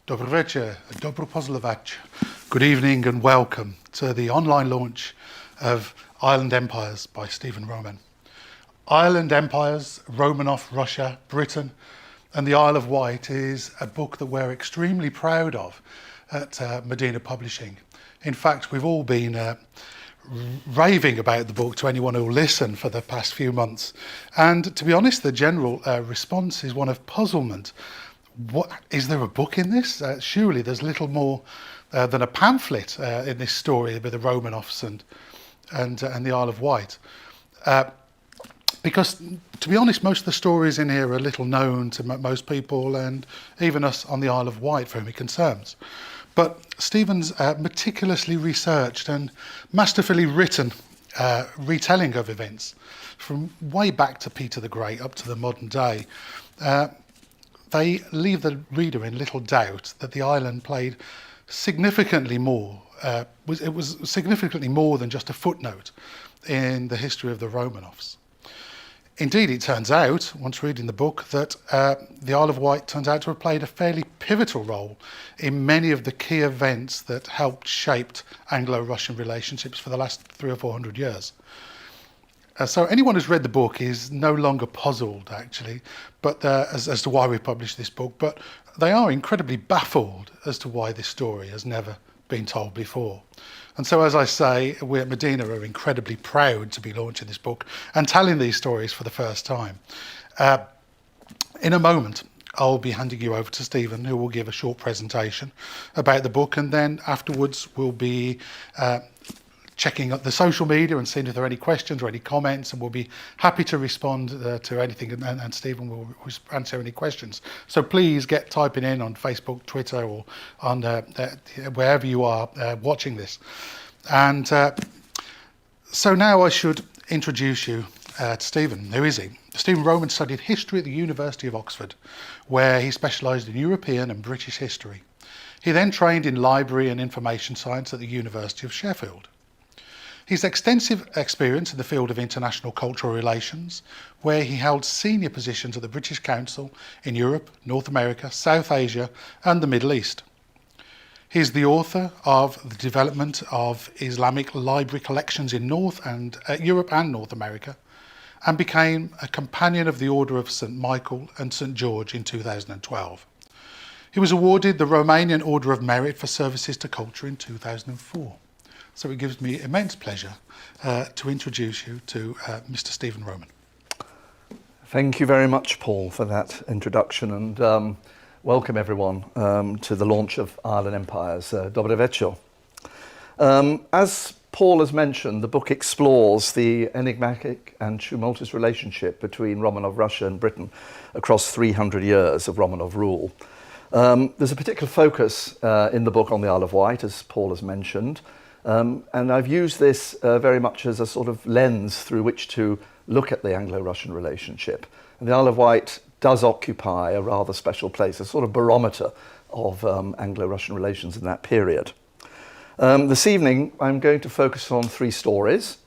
Dobry wieczór, dobro pozlovac. Good evening and welcome to the online launch of Island Empires by Stephan Roman. Island Empires, Romanov, Russia, Britain and the Isle of Wight is a book that we're extremely proud of at Medina Publishing. In fact, we've all been raving about the book to anyone who will listen for the past few months. And to be honest, the general response is one of puzzlement. What, is there a book in this? Surely there's little more than a pamphlet in this story with the Romanovs and the Isle of Wight. Because, to be honest, most of the stories in here are little known to most people and even us on the Isle of Wight for whom it concerns. But Stephan's meticulously researched and masterfully written retelling of events from way back to Peter the Great up to the modern day. They leave the reader in little doubt that the island played significantly more, it was significantly more than just a footnote in the history of the Romanovs. Indeed, it turns out, once reading the book, that the Isle of Wight turns out to have played a fairly pivotal role in many of the key events that helped shape Anglo-Russian relationships for the last 300 or 400 years. So anyone who's read the book is no longer puzzled, actually, but as to why we published this book, but they are incredibly baffled as to why this story has never been told before. And so, as I say, we at Medina are incredibly proud to be launching this book and telling these stories for the first time. In a moment, I'll be handing you over to Stephan, who will give a short presentation about the book, and then afterwards we'll be checking up the social media and seeing if there are any questions or any comments, and we'll be happy to respond to anything, and Stephan will answer any questions. So please get typing in on Facebook, Twitter, or on wherever you are watching this. And so now I should introduce you to Stephan. Who is he? Stephan Roman studied history at the University of Oxford, where he specialised in European and British history. He then trained in library and information science at the University of Sheffield. His extensive experience in the field of international cultural relations, where he held senior positions at the British Council in Europe, North America, South Asia and the Middle East. He is the author of the development of Islamic library collections in Europe and North America, and became a companion of the Order of St. Michael and St. George in 2012. He was awarded the Romanian Order of Merit for services to culture in 2004. So it gives me immense pleasure to introduce you to Mr. Stephan Roman. Thank you very much, Paul, for that introduction, and welcome everyone to the launch of Island Empires. Dobry wieczór. As Paul has mentioned, the book explores the enigmatic and tumultuous relationship between Romanov Russia and Britain across 300 years of Romanov rule. There's a particular focus in the book on the Isle of Wight, as Paul has mentioned. And I've used this very much as a sort of lens through which to look at the Anglo-Russian relationship. And the Isle of Wight does occupy a rather special place, a sort of barometer of Anglo-Russian relations in that period. This evening, I'm going to focus on three stories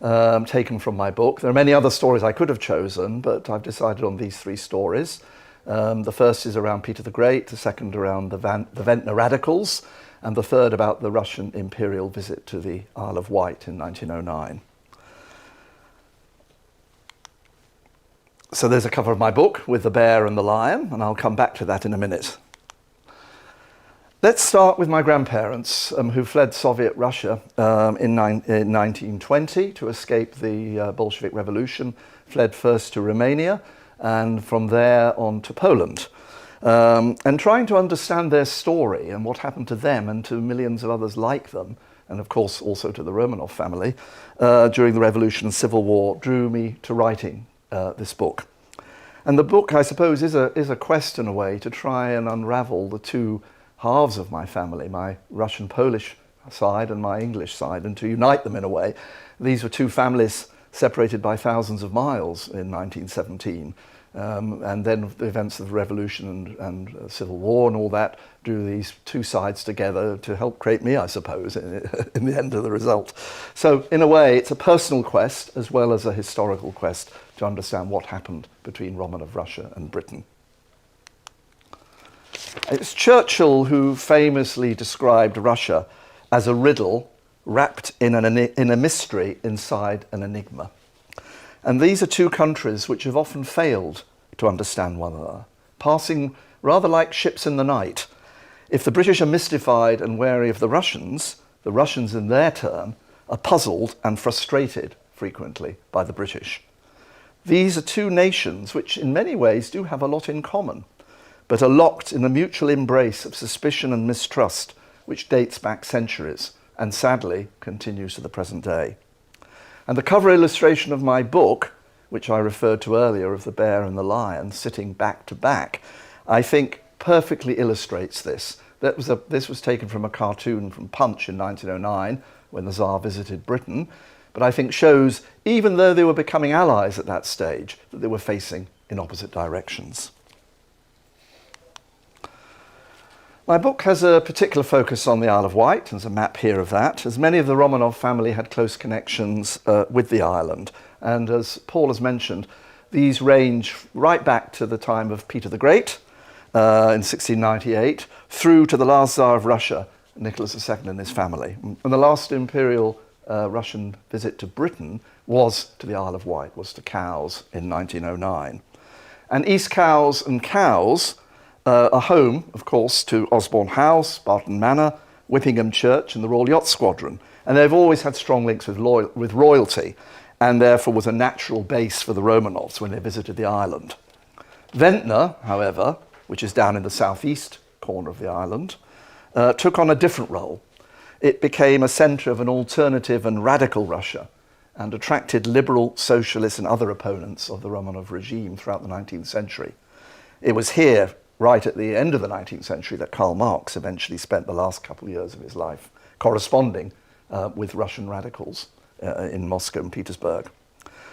taken from my book. There are many other stories I could have chosen, but I've decided on these three stories. The first is around Peter the Great, the second around the Ventnor radicals, and the third about the Russian Imperial visit to the Isle of Wight in 1909. So there's a cover of my book with the bear and the lion, and I'll come back to that in a minute. Let's start with my grandparents, who fled Soviet Russia in 1920 to escape the Bolshevik Revolution, fled first to Romania, and from there on to Poland. And trying to understand their story and what happened to them and to millions of others like them, and of course also to the Romanov family, during the Revolution and Civil War, drew me to writing this book. And the book, I suppose, is a quest in a way to try and unravel the two halves of my family, my Russian-Polish side and my English side, and to unite them in a way. These were two families separated by thousands of miles in 1917. And then the events of the Revolution and Civil War and all that drew these two sides together to help create me, I suppose, in the end of the result. So in a way, it's a personal quest as well as a historical quest to understand what happened between Romanov Russia and Britain. It's Churchill who famously described Russia as a riddle wrapped in a mystery inside an enigma. And these are two countries which have often failed to understand one another, passing rather like ships in the night. If the British are mystified and wary of the Russians in their turn are puzzled and frustrated frequently by the British. These are two nations which in many ways do have a lot in common, but are locked in a mutual embrace of suspicion and mistrust which dates back centuries and sadly continues to the present day. And the cover illustration of my book, which I referred to earlier, of the bear and the lion sitting back to back, I think perfectly illustrates this. This was taken from a cartoon from Punch in 1909 when the Tsar visited Britain, but I think shows, even though they were becoming allies at that stage, that they were facing in opposite directions. My book has a particular focus on the Isle of Wight. There's a map here of that, as many of the Romanov family had close connections with the island. And as Paul has mentioned, these range right back to the time of Peter the Great in 1698, through to the last Tsar of Russia, Nicholas II and his family. And the last imperial Russian visit to Britain was to the Isle of Wight, was to Cowes in 1909. And East Cowes and Cowes are home, of course, to Osborne House, Barton Manor, Whippingham Church and the Royal Yacht Squadron. And they've always had strong links with royalty, and therefore was a natural base for the Romanovs when they visited the island. Ventnor, however, which is down in the southeast corner of the island, took on a different role. It became a centre of an alternative and radical Russia and attracted liberal, socialists and other opponents of the Romanov regime throughout the 19th century. It was here, right at the end of the 19th century, that Karl Marx eventually spent the last couple of years of his life corresponding with Russian radicals in Moscow and Petersburg.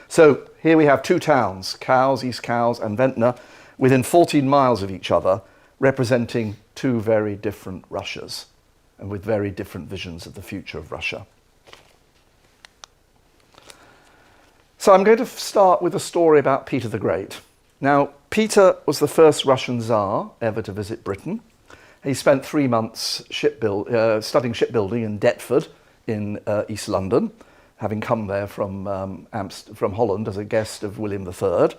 So here we have two towns, Cowes, East Cowes and Ventnor, within 14 miles of each other, representing two very different Russias and with very different visions of the future of Russia. So I'm going to start with a story about Peter the Great. Now, Peter was the first Russian Tsar ever to visit Britain. He spent 3 months studying shipbuilding in Deptford in East London, having come there from Holland as a guest of William III.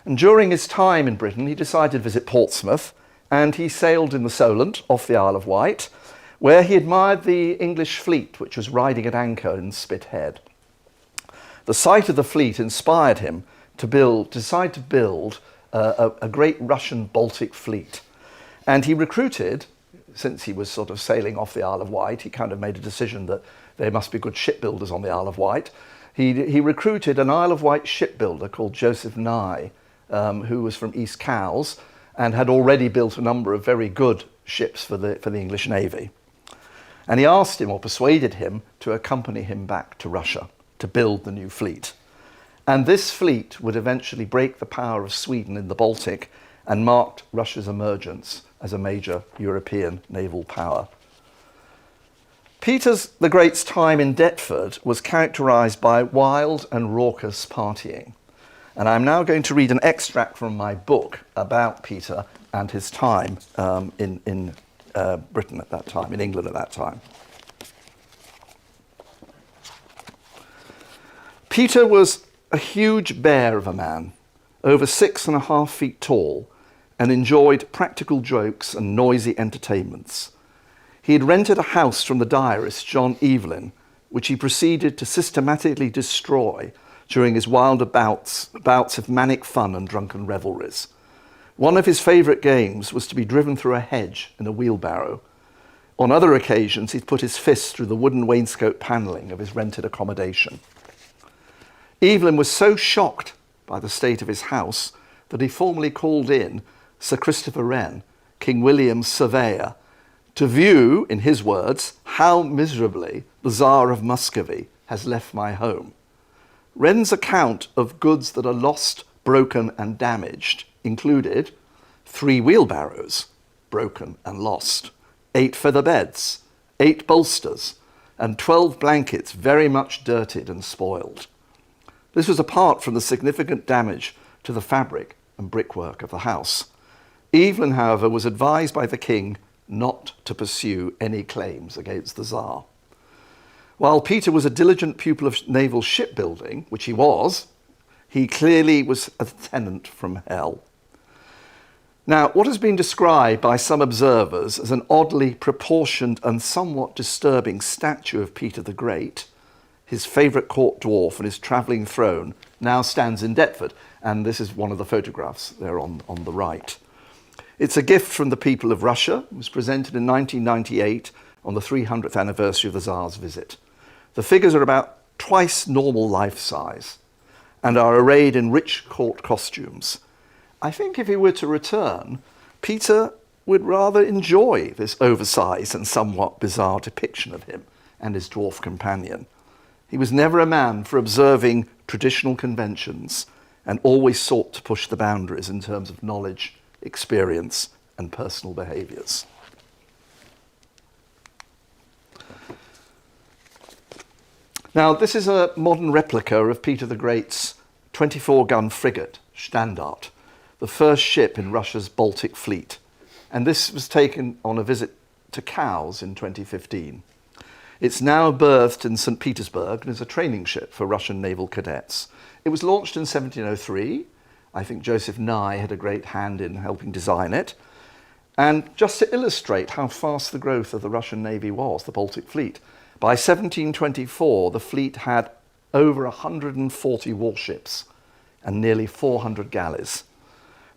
And during his time in Britain, he decided to visit Portsmouth, and he sailed in the Solent off the Isle of Wight, where he admired the English fleet, which was riding at anchor in Spithead. The sight of the fleet inspired him to decide to build a great Russian Baltic fleet. And he recruited, since he was sort of sailing off the Isle of Wight, he kind of made a decision that there must be good shipbuilders on the Isle of Wight. He recruited an Isle of Wight shipbuilder called Joseph Nye, who was from East Cowes and had already built a number of very good ships for the English Navy. And he asked him, or persuaded him, to accompany him back to Russia to build the new fleet. And this fleet would eventually break the power of Sweden in the Baltic and marked Russia's emergence as a major European naval power. Peter the Great's time in Deptford was characterised by wild and raucous partying. And I'm now going to read an extract from my book about Peter and his time in Britain at that time, in England at that time. Peter was a huge bear of a man, over 6.5 feet tall, and enjoyed practical jokes and noisy entertainments. He had rented a house from the diarist John Evelyn, which he proceeded to systematically destroy during his wilder bouts of manic fun and drunken revelries. One of his favourite games was to be driven through a hedge in a wheelbarrow. On other occasions, he'd put his fists through the wooden wainscot panelling of his rented accommodation. Evelyn was so shocked by the state of his house that he formally called in Sir Christopher Wren, King William's surveyor, to view, in his words, how miserably the Tsar of Muscovy has left my home. Wren's account of goods that are lost, broken and damaged included 3 wheelbarrows, broken and lost, 8 feather beds, 8 bolsters, and 12 blankets very much dirtied and spoiled. This was apart from the significant damage to the fabric and brickwork of the house. Evelyn, however, was advised by the king not to pursue any claims against the Tsar. While Peter was a diligent pupil of naval shipbuilding, which he was, he clearly was a tenant from hell. Now, what has been described by some observers as an oddly proportioned and somewhat disturbing statue of Peter the Great, his favourite court dwarf and his travelling throne, now stands in Deptford, and this is one of the photographs there on the right. It's a gift from the people of Russia. It was presented in 1998 on the 300th anniversary of the Tsar's visit. The figures are about twice normal life size and are arrayed in rich court costumes. I think if he were to return, Peter would rather enjoy this oversized and somewhat bizarre depiction of him and his dwarf companion. He was never a man for observing traditional conventions and always sought to push the boundaries in terms of knowledge, experience, and personal behaviours. Now, this is a modern replica of Peter the Great's 24-gun frigate, Standard, the first ship in Russia's Baltic fleet. And this was taken on a visit to Cowes in 2015. It's now berthed in St. Petersburg and is a training ship for Russian naval cadets. It was launched in 1703. I think Joseph Nye had a great hand in helping design it. And just to illustrate how fast the growth of the Russian Navy was, the Baltic fleet, by 1724, the fleet had over 140 warships and nearly 400 galleys.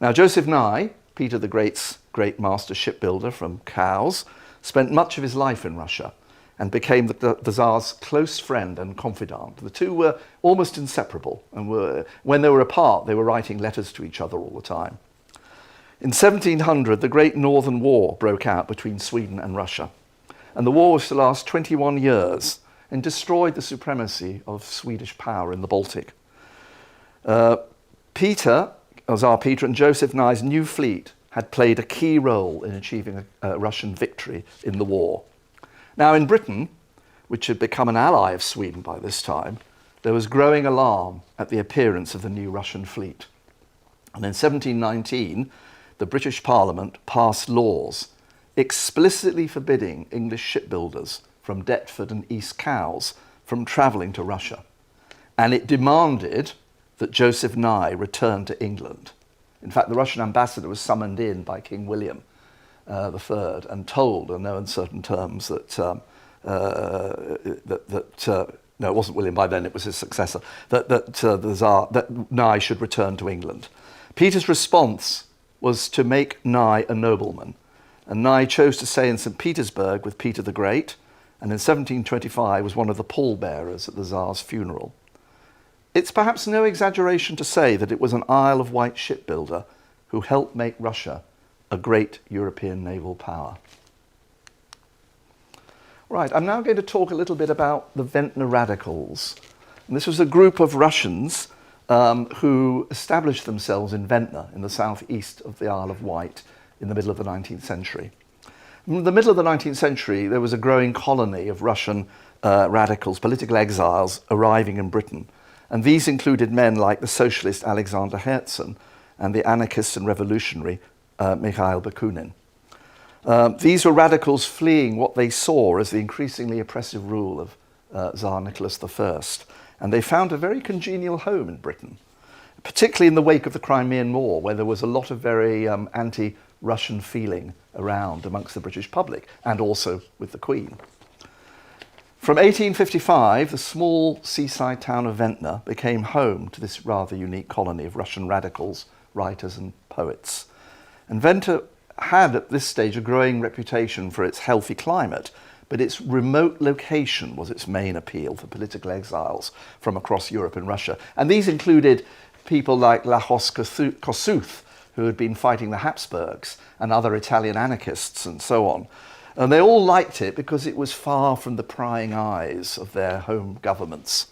Now, Joseph Nye, Peter the Great's great master shipbuilder from Cowes, spent much of his life in Russia and became the Tsar's close friend and confidant. The two were almost inseparable, and when they were apart, they were writing letters to each other all the time. In 1700, the Great Northern War broke out between Sweden and Russia, and the war was to last 21 years and destroyed the supremacy of Swedish power in the Baltic. Tsar Peter and Joseph Nye's new fleet had played a key role in achieving a Russian victory in the war. Now, in Britain, which had become an ally of Sweden by this time, there was growing alarm at the appearance of the new Russian fleet. And in 1719, the British Parliament passed laws explicitly forbidding English shipbuilders from Deptford and East Cowes from travelling to Russia. And it demanded that Joseph Nye return to England. In fact, the Russian ambassador was summoned in by King William III and told in no uncertain terms that, no, it wasn't William by then, it was his successor, that Nye should return to England. Peter's response was to make Nye a nobleman, and Nye chose to stay in St. Petersburg with Peter the Great, and in 1725 was one of the pallbearers at the Tsar's funeral. It's perhaps no exaggeration to say that it was an Isle of Wight shipbuilder who helped make Russia a great European naval power. Right, I'm now going to talk a little bit about the Ventnor Radicals. And this was a group of Russians who established themselves in Ventnor in the southeast of the Isle of Wight in the middle of the 19th century. In the middle of the 19th century, there was a growing colony of Russian radicals, political exiles, arriving in Britain. And these included men like the socialist Alexander Herzen and the anarchist and revolutionary Mikhail Bakunin. These were radicals fleeing what they saw as the increasingly oppressive rule of Tsar Nicholas I. And they found a very congenial home in Britain, particularly in the wake of the Crimean War, where there was a lot of very anti-Russian feeling around amongst the British public, and also with the Queen. From 1855, the small seaside town of Ventnor became home to this rather unique colony of Russian radicals, writers and poets. And Ventnor had at this stage a growing reputation for its healthy climate, but its remote location was its main appeal for political exiles from across Europe and Russia. And these included people like Lajos Kossuth, who had been fighting the Habsburgs, and other Italian anarchists and so on. And they all liked it because it was far from the prying eyes of their home governments.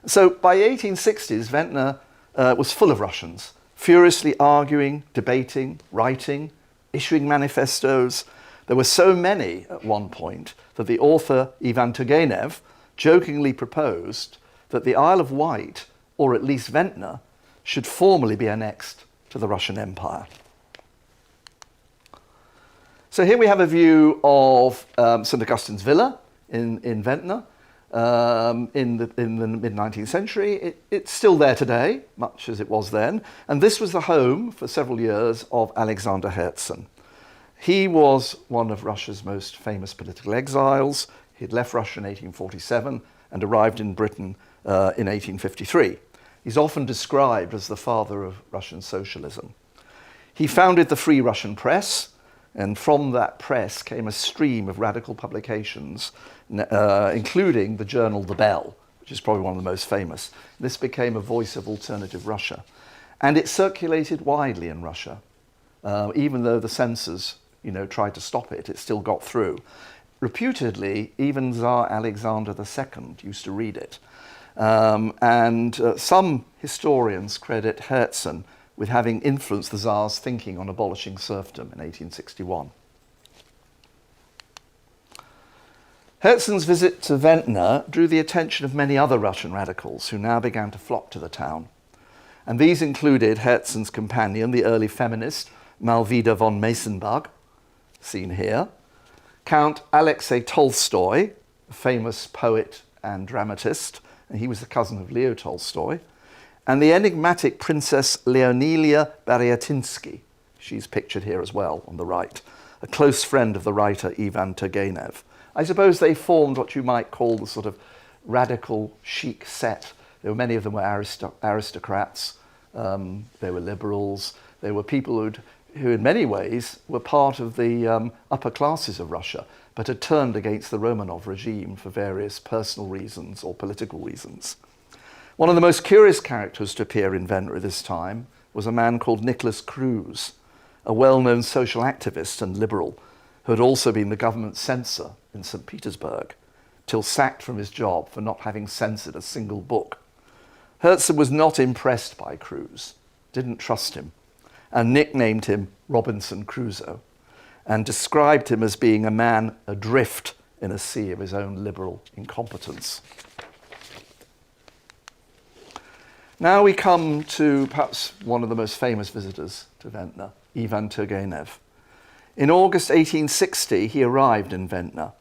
So by the 1860s, Ventnor was full of Russians, furiously arguing, debating, writing, issuing manifestos. There were so many at one point that the author Ivan Turgenev jokingly proposed that the Isle of Wight, or at least Ventnor, should formally be annexed to the Russian Empire. So here we have a view of St Augustine's Villa in Ventnor in the mid-19th century. It's still there today, much as it was then. And this was the home for several years of Alexander Herzen. He was one of Russia's most famous political exiles. He'd left Russia in 1847 and arrived in Britain in 1853. He's often described as the father of Russian socialism. He founded the Free Russian Press, and from that press came a stream of radical publications, including the journal The Bell, which is probably one of the most famous. This became a voice of alternative Russia. And it circulated widely in Russia. Even though the censors, tried to stop it, it still got through. Reputedly, even Tsar Alexander II used to read it. Some historians credit Herzen with having influenced the Tsar's thinking on abolishing serfdom in 1861. Herzen's visit to Ventnor drew the attention of many other Russian radicals who now began to flock to the town. And these included Herzen's companion, the early feminist Malvida von Meysenbug, seen here, Count Alexei Tolstoy, a famous poet and dramatist, and he was the cousin of Leo Tolstoy, and the enigmatic Princess Leonelia Baryatinsky. She's pictured here as well on the right, a close friend of the writer Ivan Turgenev. I suppose they formed what you might call the sort of radical chic set. Many of them were aristocrats, they were liberals, they were people who in many ways were part of the upper classes of Russia, but had turned against the Romanov regime for various personal reasons or political reasons. One of the most curious characters to appear in Ventnor at this time was a man called Nicholas II, a well-known social activist and liberal who had also been the government censor in St. Petersburg, till sacked from his job for not having censored a single book. Herzen was not impressed by Cruz, didn't trust him, and nicknamed him Robinson Crusoe, and described him as being a man adrift in a sea of his own liberal incompetence. Now we come to perhaps one of the most famous visitors to Ventnor, Ivan Turgenev. In August 1860, he arrived in Ventnor.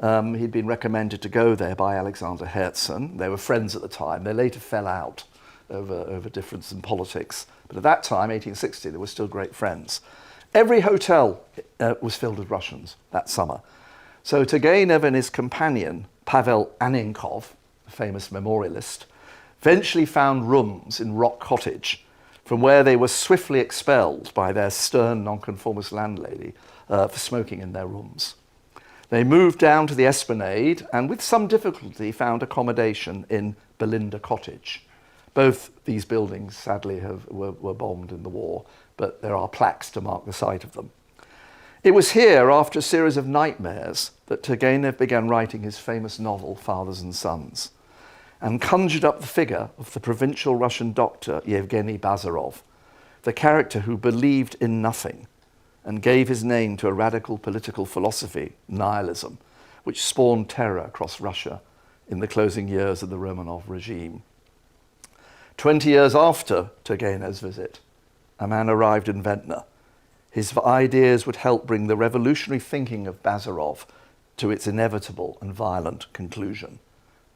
He'd been recommended to go there by Alexander Herzen. They were friends at the time. They later fell out over difference in politics. But at that time, 1860, they were still great friends. Every hotel was filled with Russians that summer. So Turgenev and his companion, Pavel Annenkov, a famous memorialist, eventually found rooms in Rock Cottage, from where they were swiftly expelled by their stern nonconformist landlady for smoking in their rooms. They moved down to the Esplanade and with some difficulty found accommodation in Belinda Cottage. Both these buildings, sadly, were bombed in the war, but there are plaques to mark the site of them. It was here, after a series of nightmares, that Turgenev began writing his famous novel, Fathers and Sons, and conjured up the figure of the provincial Russian doctor Yevgeny Bazarov, the character who believed in nothing and gave his name to a radical political philosophy, nihilism, which spawned terror across Russia in the closing years of the Romanov regime. 20 years after Turgenev's visit, a man arrived in Ventnor. His ideas would help bring the revolutionary thinking of Bazarov to its inevitable and violent conclusion.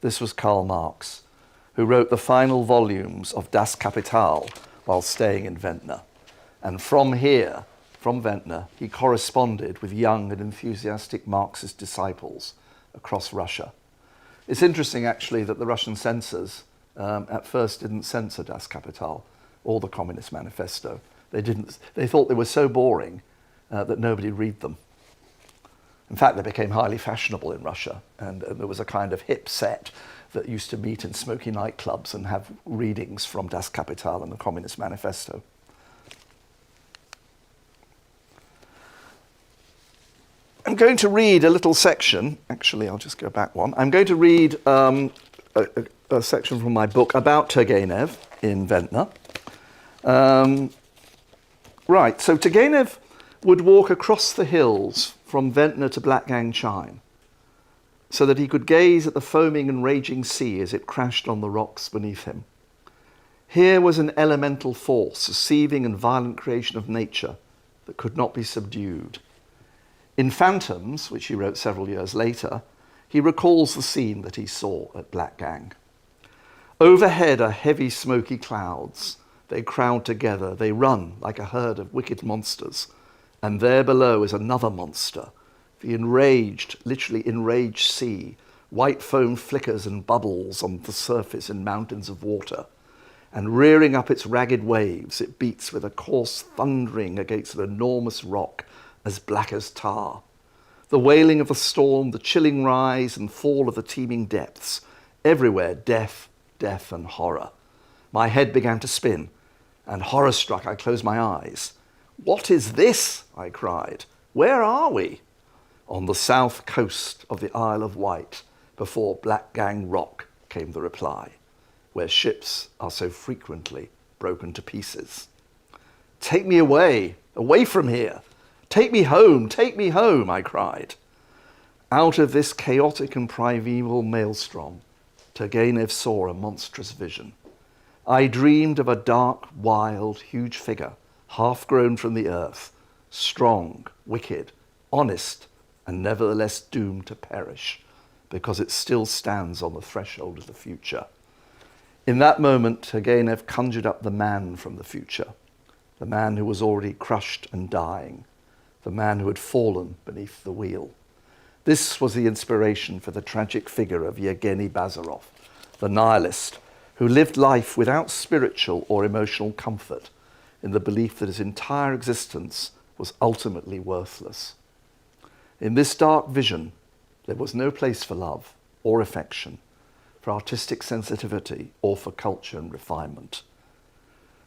This was Karl Marx, who wrote the final volumes of Das Kapital while staying in Ventnor. And from here, from Ventnor, he corresponded with young and enthusiastic Marxist disciples across Russia. It's interesting, actually, that the Russian censors at first didn't censor Das Kapital or the Communist Manifesto. They thought they were so boring that nobody would read them. In fact, they became highly fashionable in Russia, and there was a kind of hip set that used to meet in smoky nightclubs and have readings from Das Kapital and the Communist Manifesto. I'm going to read a little section. Actually, I'll just go back one. I'm going to read a section from my book about Turgenev in Ventnor. Right, so Turgenev would walk across the hills from Ventnor to Blackgang Chine, so that he could gaze at the foaming and raging sea as it crashed on the rocks beneath him. Here was an elemental force, a seething and violent creation of nature that could not be subdued. In Phantoms, which he wrote several years later, he recalls the scene that he saw at Blackgang. Overhead are heavy smoky clouds. They crowd together, they run like a herd of wicked monsters. And there below is another monster, the enraged, literally enraged sea. White foam flickers and bubbles on the surface in mountains of water. And rearing up its ragged waves, it beats with a coarse thundering against an enormous rock as black as tar. The wailing of the storm, the chilling rise and fall of the teeming depths. Everywhere death, death and horror. My head began to spin, and horror-struck I closed my eyes. "What is this?" I cried. "Where are we?" "On the south coast of the Isle of Wight, before Blackgang Rock," came the reply, "where ships are so frequently broken to pieces." "Take me away, away from here. Take me home, I cried. Out of this chaotic and primeval maelstrom, Turgenev saw a monstrous vision. I dreamed of a dark, wild, huge figure, half grown from the earth, strong, wicked, honest, and nevertheless doomed to perish, because it still stands on the threshold of the future. In that moment, Turgenev conjured up the man from the future, the man who was already crushed and dying, the man who had fallen beneath the wheel. This was the inspiration for the tragic figure of Yevgeny Bazarov, the nihilist, who lived life without spiritual or emotional comfort, in the belief that his entire existence was ultimately worthless. In this dark vision, there was no place for love or affection, for artistic sensitivity or for culture and refinement.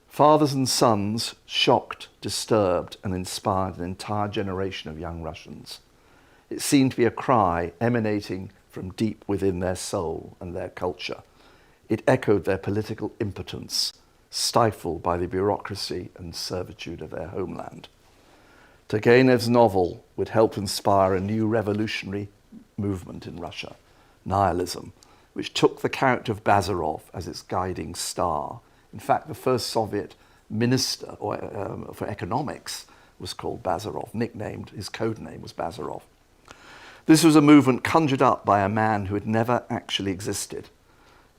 Fathers and sons shocked, disturbed, and inspired an entire generation of young Russians. It seemed to be a cry emanating from deep within their soul and their culture. It echoed their political impotence, stifled by the bureaucracy and servitude of their homeland. Turgenev's novel would help inspire a new revolutionary movement in Russia, nihilism, which took the character of Bazarov as its guiding star. In fact, the first Soviet minister for economics was called Bazarov, nicknamed, his code name was Bazarov. This was a movement conjured up by a man who had never actually existed.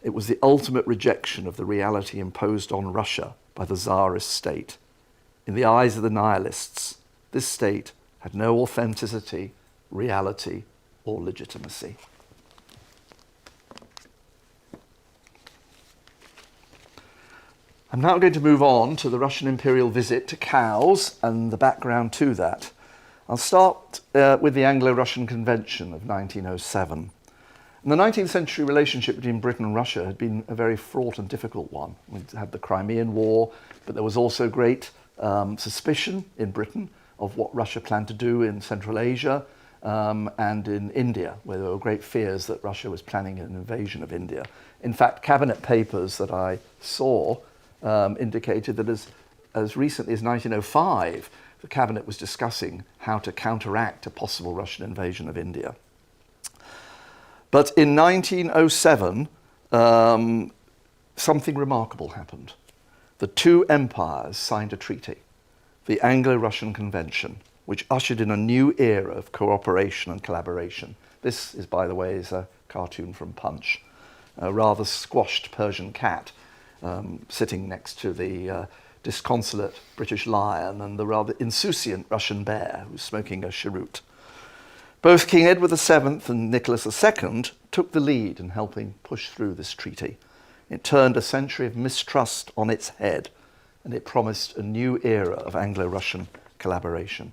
It was the ultimate rejection of the reality imposed on Russia by the Tsarist state. In the eyes of the nihilists, this state had no authenticity, reality, or legitimacy. I'm now going to move on to the Russian Imperial visit to Cowes and the background to that. I'll start with the Anglo-Russian Convention of 1907. And the 19th century relationship between Britain and Russia had been a very fraught and difficult one. We had the Crimean War, but there was also great suspicion in Britain of what Russia planned to do in Central Asia and in India, where there were great fears that Russia was planning an invasion of India. In fact, cabinet papers that I saw indicated that as recently as 1905, the cabinet was discussing how to counteract a possible Russian invasion of India. But in 1907, something remarkable happened. The two empires signed a treaty, the Anglo-Russian Convention, which ushered in a new era of cooperation and collaboration. This is, by the way, is a cartoon from Punch, a rather squashed Persian cat sitting next to the disconsolate British lion and the rather insouciant Russian bear who's smoking a cheroot. Both King Edward VII and Nicholas II took the lead in helping push through this treaty. It turned a century of mistrust on its head, and it promised a new era of Anglo-Russian collaboration.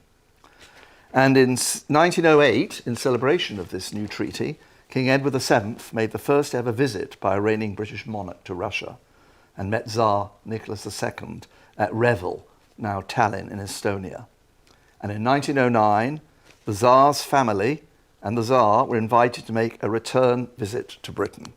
And in 1908, in celebration of this new treaty, King Edward VII made the first ever visit by a reigning British monarch to Russia and met Tsar Nicholas II at Revel, now Tallinn in Estonia. And in 1909, the Tsar's family and the Tsar were invited to make a return visit to Britain.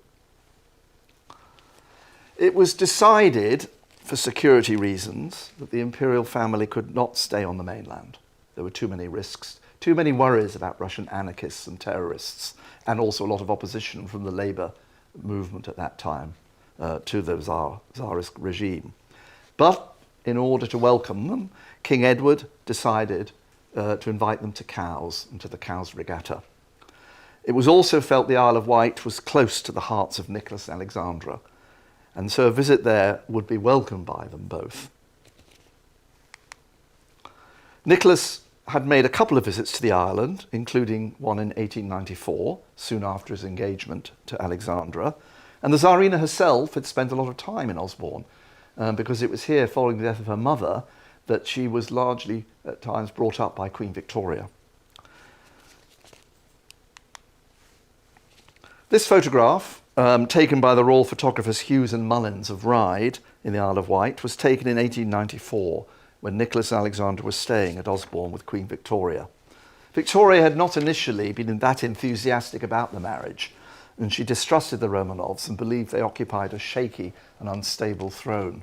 It was decided, for security reasons, that the imperial family could not stay on the mainland. There were too many risks, too many worries about Russian anarchists and terrorists, and also a lot of opposition from the labor movement at that time to the Tsarist regime. But in order to welcome them, King Edward decided to invite them to Cowes and to the Cowes Regatta. It was also felt the Isle of Wight was close to the hearts of Nicholas and Alexandra, and so a visit there would be welcomed by them both. Nicholas had made a couple of visits to the island, including one in 1894, soon after his engagement to Alexandra, and the Tsarina herself had spent a lot of time in Osborne, because it was here, following the death of her mother, that she was largely at times brought up by Queen Victoria. This photograph, taken by the royal photographers Hughes and Mullins of Ryde in the Isle of Wight, was taken in 1894 when Nicholas and Alexandra were staying at Osborne with Queen Victoria. Victoria had not initially been that enthusiastic about the marriage, and she distrusted the Romanovs and believed they occupied a shaky and unstable throne.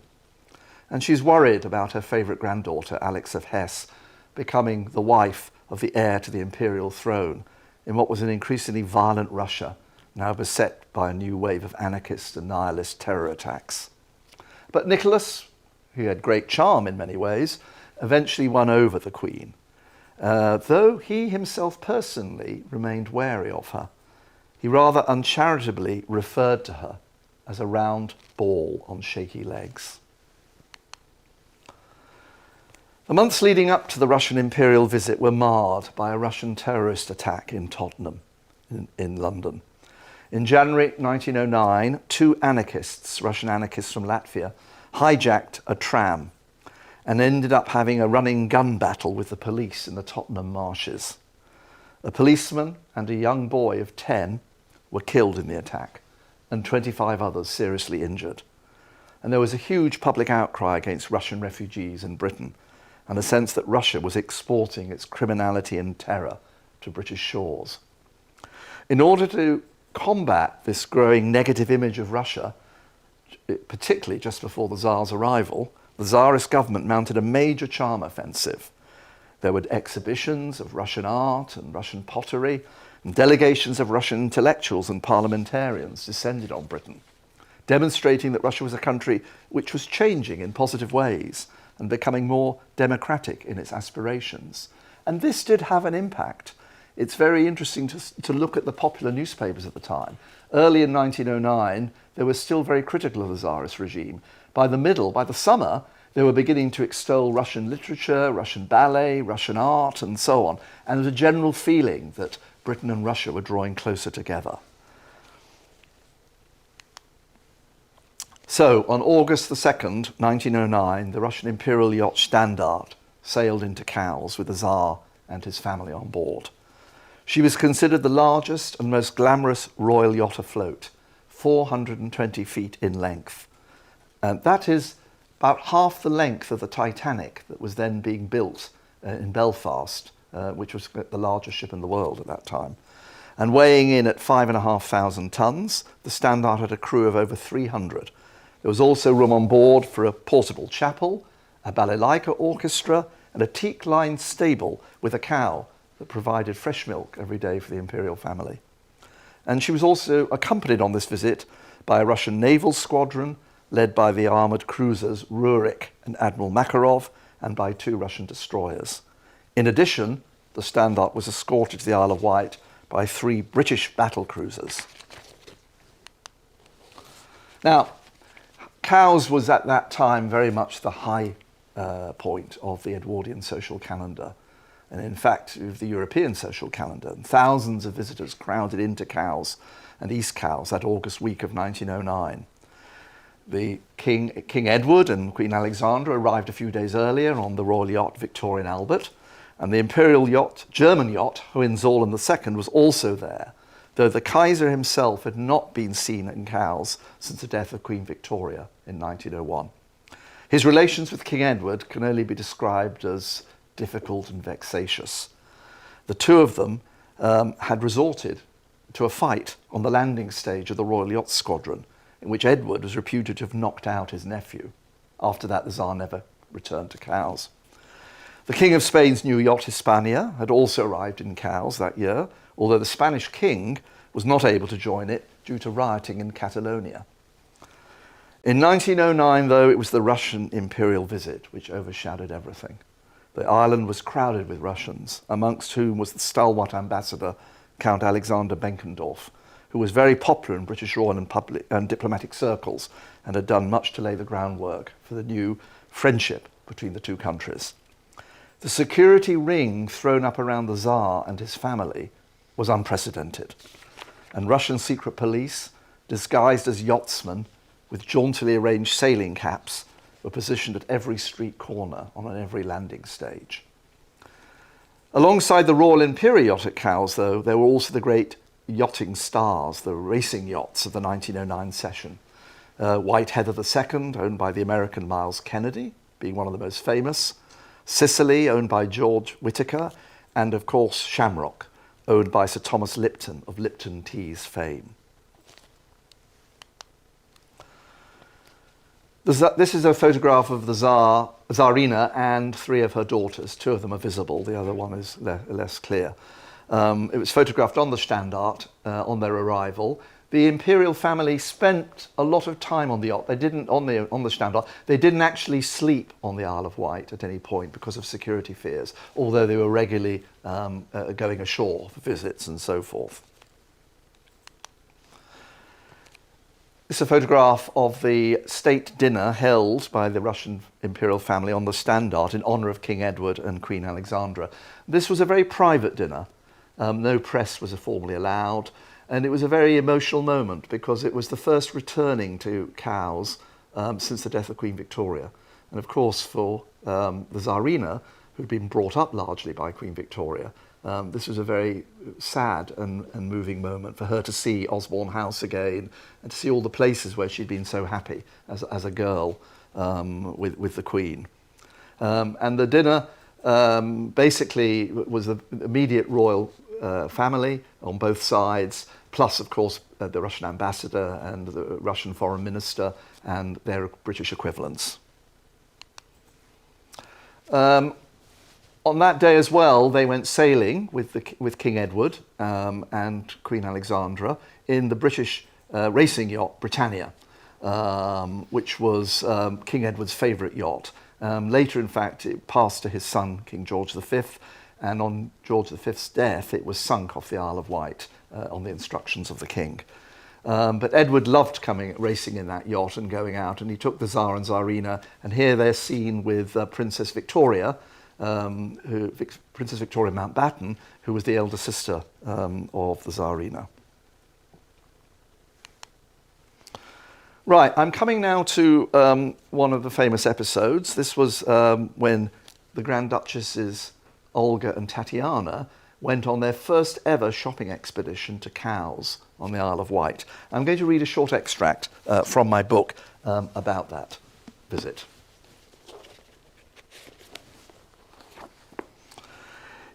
And she's worried about her favourite granddaughter, Alix of Hesse, becoming the wife of the heir to the imperial throne in what was an increasingly violent Russia, now beset by a new wave of anarchist and nihilist terror attacks. But Nicholas, who had great charm in many ways, eventually won over the Queen, though he himself personally remained wary of her. He rather uncharitably referred to her as a round ball on shaky legs. The months leading up to the Russian Imperial visit were marred by a Russian terrorist attack in Tottenham, in London. In January 1909, two anarchists, Russian anarchists from Latvia, hijacked a tram and ended up having a running gun battle with the police in the Tottenham marshes. A policeman and a young boy of 10 were killed in the attack, and 25 others seriously injured. And there was a huge public outcry against Russian refugees in Britain, and a sense that Russia was exporting its criminality and terror to British shores. In order to combat this growing negative image of Russia, particularly just before the Tsar's arrival, the Tsarist government mounted a major charm offensive. There were exhibitions of Russian art and Russian pottery, and delegations of Russian intellectuals and parliamentarians descended on Britain, demonstrating that Russia was a country which was changing in positive ways and becoming more democratic in its aspirations. And this did have an impact. It's very interesting to look at the popular newspapers at the time. Early in 1909, they were still very critical of the Tsarist regime. By the summer, they were beginning to extol Russian literature, Russian ballet, Russian art, and so on. And there was a general feeling that Britain and Russia were drawing closer together. So, on August the 2nd, 1909, the Russian Imperial yacht Standard sailed into Cowes with the Tsar and his family on board. She was considered the largest and most glamorous royal yacht afloat, 420 feet in length. And that is about half the length of the Titanic that was then being built in Belfast, which was the largest ship in the world at that time. And weighing in at 5,500 tons, the Standard had a crew of over 300. There was also room on board for a portable chapel, a balalaika orchestra, and a teak-lined stable with a cow that provided fresh milk every day for the imperial family. And she was also accompanied on this visit by a Russian naval squadron led by the armoured cruisers Rurik and Admiral Makarov, and by 2 Russian destroyers. In addition, the Standard was escorted to the Isle of Wight by 3 British battle cruisers. Now, Cowes was at that time very much the high point of the Edwardian social calendar, and in fact of the European social calendar. And thousands of visitors crowded into Cowes and East Cowes that August week of 1909. The King Edward and Queen Alexandra arrived a few days earlier on the royal yacht Victoria and Albert, and the imperial yacht, German yacht, Hohenzollern II, was also there, though the Kaiser himself had not been seen in Cowes since the death of Queen Victoria in 1901. His relations with King Edward can only be described as difficult and vexatious. The two of them had resorted to a fight on the landing stage of the Royal Yacht Squadron, in which Edward was reputed to have knocked out his nephew. After that, the Tsar never returned to Cowes. The King of Spain's new yacht Hispania had also arrived in Cowes that year, although the Spanish king was not able to join it due to rioting in Catalonia. In 1909, though, it was the Russian imperial visit which overshadowed everything. The island was crowded with Russians, amongst whom was the stalwart ambassador, Count Alexander Benkendorf, who was very popular in British royal and diplomatic circles and had done much to lay the groundwork for the new friendship between the two countries. The security ring thrown up around the Tsar and his family was unprecedented, and Russian secret police, disguised as yachtsmen with jauntily arranged sailing caps, were positioned at every street corner on every landing stage. Alongside the Royal Imperial yacht at Cowes, though, there were also the great yachting stars, the racing yachts of the 1909 session. White Heather II, owned by the American Miles Kennedy, being one of the most famous. Sicily, owned by George Whittaker. And, of course, Shamrock, owned by Sir Thomas Lipton of Lipton Teas fame. This is a photograph of the Tsarina and three of her daughters. Two of them are visible, the other one is less clear. It was photographed on the Standard on their arrival. The imperial family spent a lot of time on the yacht. They didn't on the Standard. They didn't actually sleep on the Isle of Wight at any point because of security fears, although they were regularly going ashore for visits and so forth. This is a photograph of the state dinner held by the Russian imperial family on the Standard in honour of King Edward and Queen Alexandra. This was a very private dinner. No press was formally allowed, and it was a very emotional moment because it was the first returning to Cowes since the death of Queen Victoria. And of course for the Tsarina, who'd been brought up largely by Queen Victoria, this was a very sad and moving moment for her to see Osborne House again and to see all the places where she'd been so happy as a girl with the Queen. And the dinner basically was the immediate royal family on both sides, plus, of course, the Russian ambassador and the Russian foreign minister and their British equivalents. On that day as well, they went sailing with King Edward and Queen Alexandra in the British racing yacht Britannia, which was King Edward's favourite yacht. Later, in fact, it passed to his son, King George V, and on George V's death, it was sunk off the Isle of Wight on the instructions of the king. But Edward loved racing in that yacht and going out, and he took the Tsar and Tsarina, and here they're seen with Princess Victoria, Princess Victoria Mountbatten, who was the elder sister of the Tsarina. Right, I'm coming now to one of the famous episodes. This was when the Grand Duchesses Olga and Tatiana went on their first ever shopping expedition to Cowes on the Isle of Wight. I'm going to read a short extract from my book about that visit.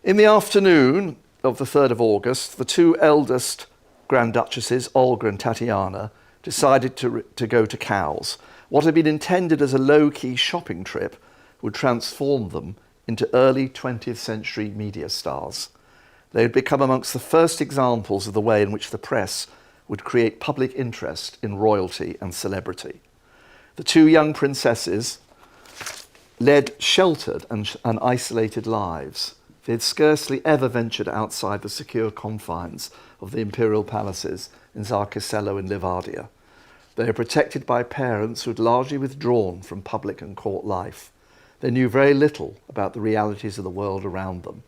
In the afternoon of the 3rd of August, the two eldest Grand Duchesses, Olga and Tatiana, decided to go to Cowes. What had been intended as a low-key shopping trip would transform them into early 20th century media stars. They had become amongst the first examples of the way in which the press would create public interest in royalty and celebrity. The two young princesses led sheltered and isolated lives. They had scarcely ever ventured outside the secure confines of the imperial palaces in Czarkoszelo in Livardia. They were protected by parents who had largely withdrawn from public and court life. They knew very little about the realities of the world around them.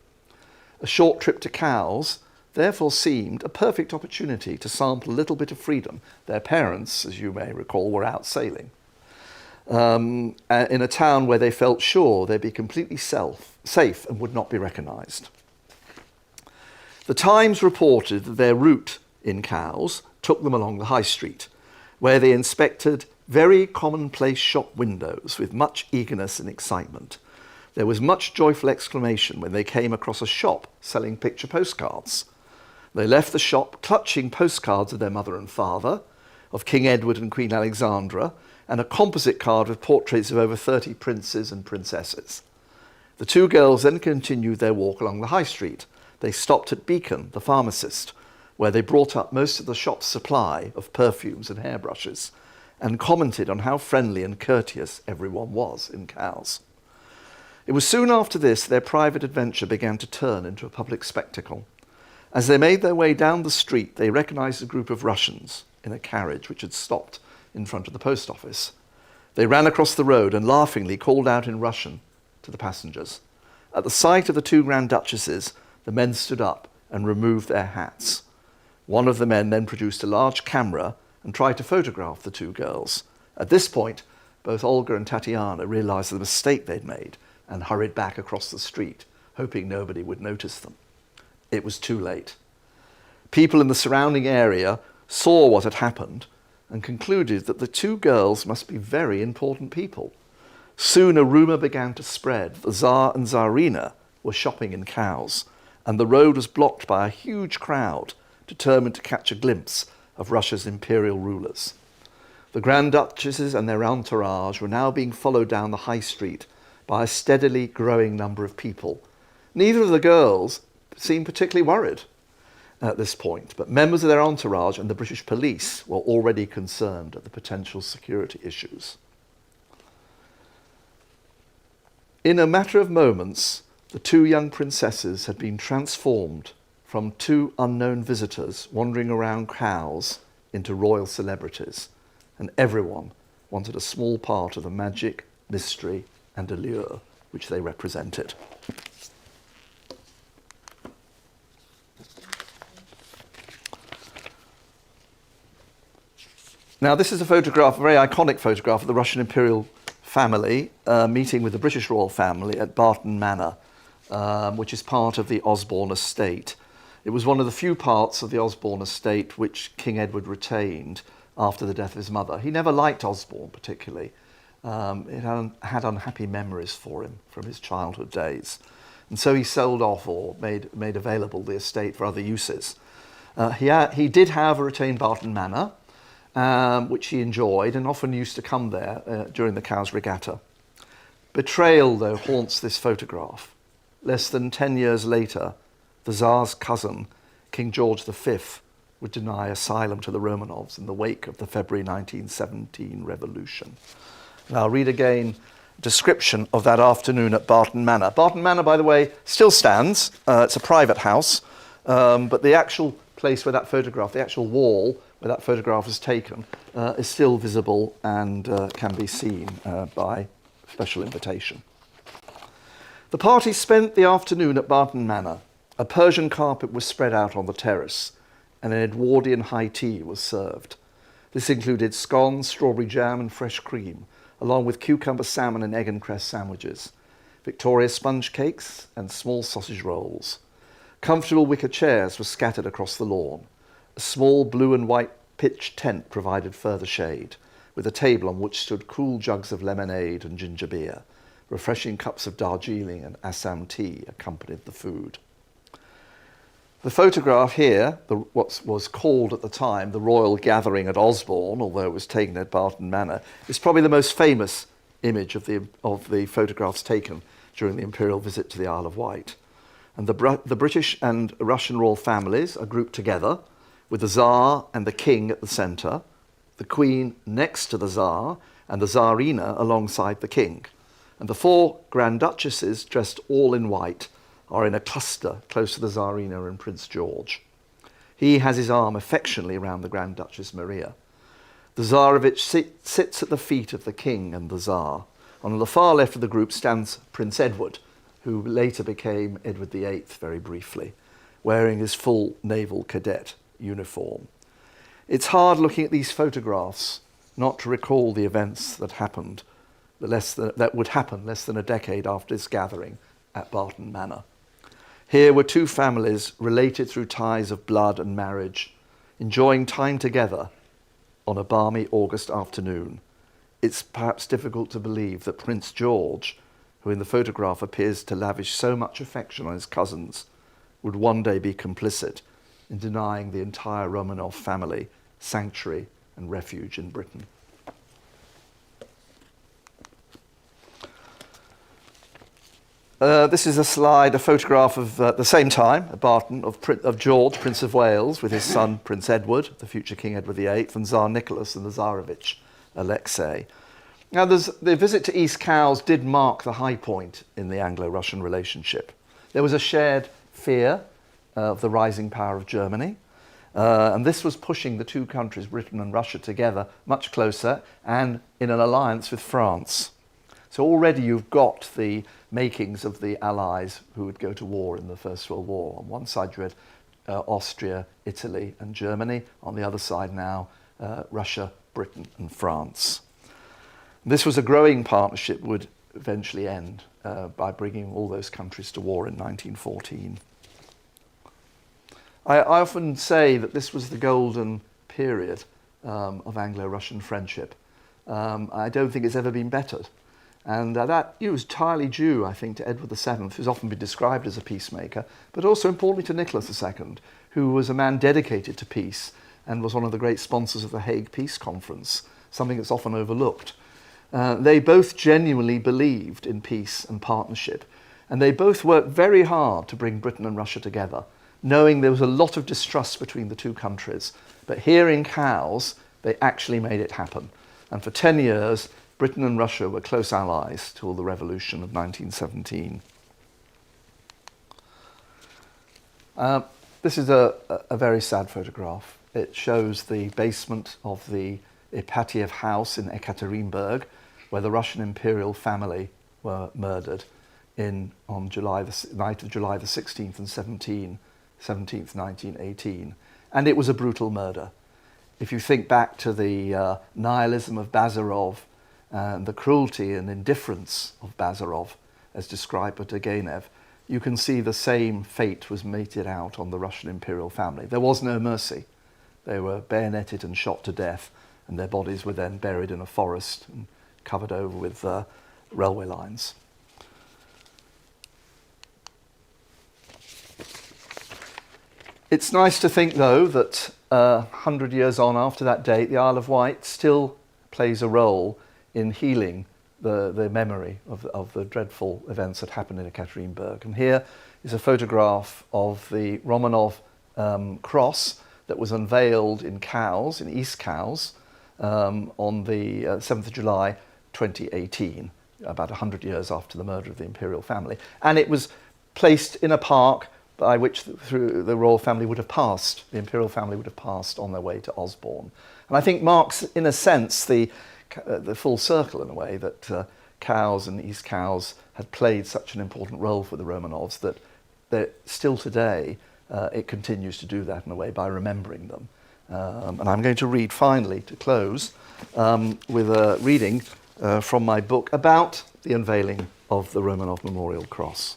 A short trip to Cowes therefore seemed a perfect opportunity to sample a little bit of freedom. Their parents, as you may recall, were out sailing in a town where they felt sure they'd be completely safe and would not be recognised. The Times reported that their route in Cowes took them along the High Street, where they inspected very commonplace shop windows with much eagerness and excitement. There was much joyful exclamation when they came across a shop selling picture postcards. They left the shop clutching postcards of their mother and father, of King Edward and Queen Alexandra, and a composite card with portraits of over 30 princes and princesses. The two girls then continued their walk along the High Street. They stopped at Beacon, the pharmacist, where they brought up most of the shop's supply of perfumes and hairbrushes, and commented on how friendly and courteous everyone was in Cowes. It was soon after this their private adventure began to turn into a public spectacle. As they made their way down the street, they recognized a group of Russians in a carriage which had stopped in front of the post office. They ran across the road and laughingly called out in Russian to the passengers. At the sight of the two Grand Duchesses, the men stood up and removed their hats. One of the men then produced a large camera and tried to photograph the two girls. At this point, both Olga and Tatiana realized the mistake they'd made and hurried back across the street, hoping nobody would notice them. It was too late. People in the surrounding area saw what had happened and concluded that the two girls must be very important people. Soon a rumour began to spread that the Tsar and Tsarina were shopping in cows, and the road was blocked by a huge crowd determined to catch a glimpse of Russia's imperial rulers. The Grand Duchesses and their entourage were now being followed down the high street by a steadily growing number of people. Neither of the girls seemed particularly worried at this point, but members of their entourage and the British police were already concerned at the potential security issues. In a matter of moments, the two young princesses had been transformed from two unknown visitors wandering around cows into royal celebrities, and everyone wanted a small part of the magic, mystery, and allure which they represented. Now, this is a photograph, a very iconic photograph of the Russian Imperial family meeting with the British royal family at Barton Manor, which is part of the Osborne estate. It was one of the few parts of the Osborne estate which King Edward retained after the death of his mother. He never liked Osborne particularly. It had unhappy memories for him from his childhood days. And so he sold off or made available the estate for other uses. He did, however, retain Barton Manor, which he enjoyed and often used to come there during the Cowes Regatta. Betrayal, though, haunts this photograph. Less than 10 years later, the Tsar's cousin, King George V, would deny asylum to the Romanovs in the wake of the February 1917 revolution. And I'll read again a description of that afternoon at Barton Manor. Barton Manor, by the way, still stands. It's a private house, but the actual place where that photograph, the actual wall where that photograph was taken, is still visible and can be seen by special invitation. The party spent the afternoon at Barton Manor. A Persian carpet was spread out on the terrace, and an Edwardian high tea was served. This included scones, strawberry jam, and fresh cream, along with cucumber, salmon, and egg and cress sandwiches, Victoria sponge cakes, and small sausage rolls. Comfortable wicker chairs were scattered across the lawn. A small blue and white pitch tent provided further shade, with a table on which stood cool jugs of lemonade and ginger beer. Refreshing cups of Darjeeling and Assam tea accompanied the food. The photograph here, what was called at the time the Royal Gathering at Osborne, although it was taken at Barton Manor, is probably the most famous image of the photographs taken during the imperial visit to the Isle of Wight. And the British and Russian royal families are grouped together, with the Tsar and the King at the centre, the Queen next to the Tsar, and the Tsarina alongside the King. And the four Grand Duchesses, dressed all in white, are in a cluster close to the Tsarina and Prince George. He has his arm affectionately around the Grand Duchess Maria. The Tsarevich sits at the feet of the King and the Tsar. On the far left of the group stands Prince Edward, who later became Edward VIII very briefly, wearing his full naval cadet uniform. It's hard looking at these photographs not to recall the events that happened, that would happen less than a decade after this gathering at Barton Manor. Here were two families related through ties of blood and marriage, enjoying time together on a balmy August afternoon. It's perhaps difficult to believe that Prince George, who in the photograph appears to lavish so much affection on his cousins, would one day be complicit in denying the entire Romanov family sanctuary and refuge in Britain. This is a slide, a photograph of the same time at Barton of George, Prince of Wales, with his son Prince Edward, the future King Edward VIII, and Tsar Nicholas and the Tsarevich Alexei. Now, the visit to East Cowes did mark the high point in the Anglo-Russian relationship. There was a shared fear of the rising power of Germany, and this was pushing the two countries, Britain and Russia, together much closer and in an alliance with France. So already you've got the makings of the Allies who would go to war in the First World War. On one side you had Austria, Italy and Germany. On the other side now, Russia, Britain and France. This was a growing partnership would eventually end by bringing all those countries to war in 1914. I often say that this was the golden period of Anglo-Russian friendship. I don't think it's ever been bettered. And that was entirely due, I think, to Edward VII, who's often been described as a peacemaker, but also importantly to Nicholas II, who was a man dedicated to peace and was one of the great sponsors of the Hague Peace Conference, something that's often overlooked. They both genuinely believed in peace and partnership, and they both worked very hard to bring Britain and Russia together, knowing there was a lot of distrust between the two countries. But here in Cowes, they actually made it happen. And for 10 years, Britain and Russia were close allies till the revolution of 1917. This is a very sad photograph. It shows the basement of the Ipatiev house in Ekaterinburg, where the Russian Imperial family were murdered on night of July the 16th and 17th, 1918. And it was a brutal murder. If you think back to the nihilism of Bazarov and the cruelty and indifference of Bazarov, as described by Turgenev, you can see the same fate was meted out on the Russian Imperial family. There was no mercy. They were bayoneted and shot to death, and their bodies were then buried in a forest and covered over with railway lines. It's nice to think, though, that 100 years on after that date, the Isle of Wight still plays a role in healing the memory of the dreadful events that happened in Ekaterinburg. And here is a photograph of the Romanov cross that was unveiled in Cowes, in East Cowes, on the 7th of July 2018, about 100 years after the murder of the imperial family. And it was placed in a park by which through the royal family would have passed, the imperial family would have passed on their way to Osborne. And I think marks, in a sense, the full circle in a way that Cowes and East Cowes had played such an important role for the Romanovs that still today it continues to do that in a way by remembering them. And I'm going to read finally, to close, with a reading from my book about the unveiling of the Romanov Memorial Cross.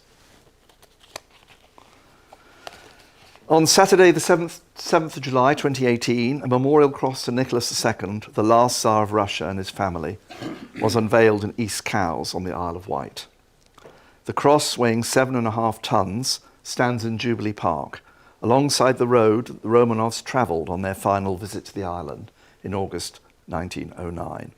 On Saturday, the 7th of July 2018, a memorial cross to Nicholas II, the last Tsar of Russia, and his family, was unveiled in East Cowes on the Isle of Wight. The cross, weighing 7.5 tons, stands in Jubilee Park, alongside the road that the Romanovs travelled on their final visit to the island in August 1909.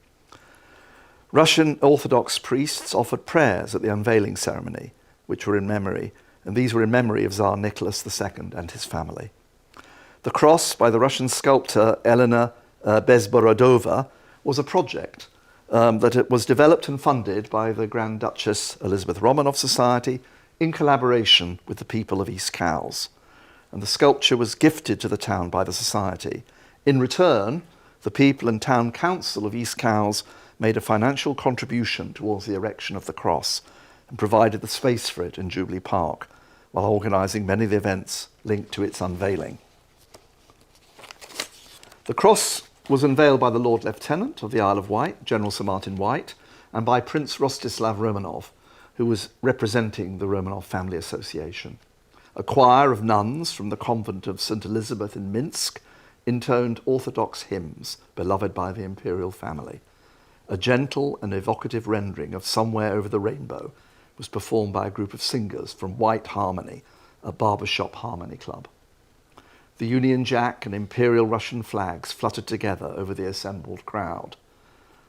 Russian Orthodox priests offered prayers at the unveiling ceremony, which were in memory, and these were in memory of Tsar Nicholas II and his family. The cross, by the Russian sculptor Elena Bezborodova, was a project that it was developed and funded by the Grand Duchess Elizabeth Romanov Society in collaboration with the people of East Cowes. And the sculpture was gifted to the town by the society. In return, the people and town council of East Cowes made a financial contribution towards the erection of the cross and provided the space for it in Jubilee Park, while organising many of the events linked to its unveiling. The cross was unveiled by the Lord Lieutenant of the Isle of Wight, General Sir Martin White, and by Prince Rostislav Romanov, who was representing the Romanov Family Association. A choir of nuns from the convent of St. Elizabeth in Minsk intoned Orthodox hymns beloved by the imperial family. A gentle and evocative rendering of Somewhere Over the Rainbow was performed by a group of singers from White Harmony, a barbershop harmony club. The Union Jack and Imperial Russian flags fluttered together over the assembled crowd.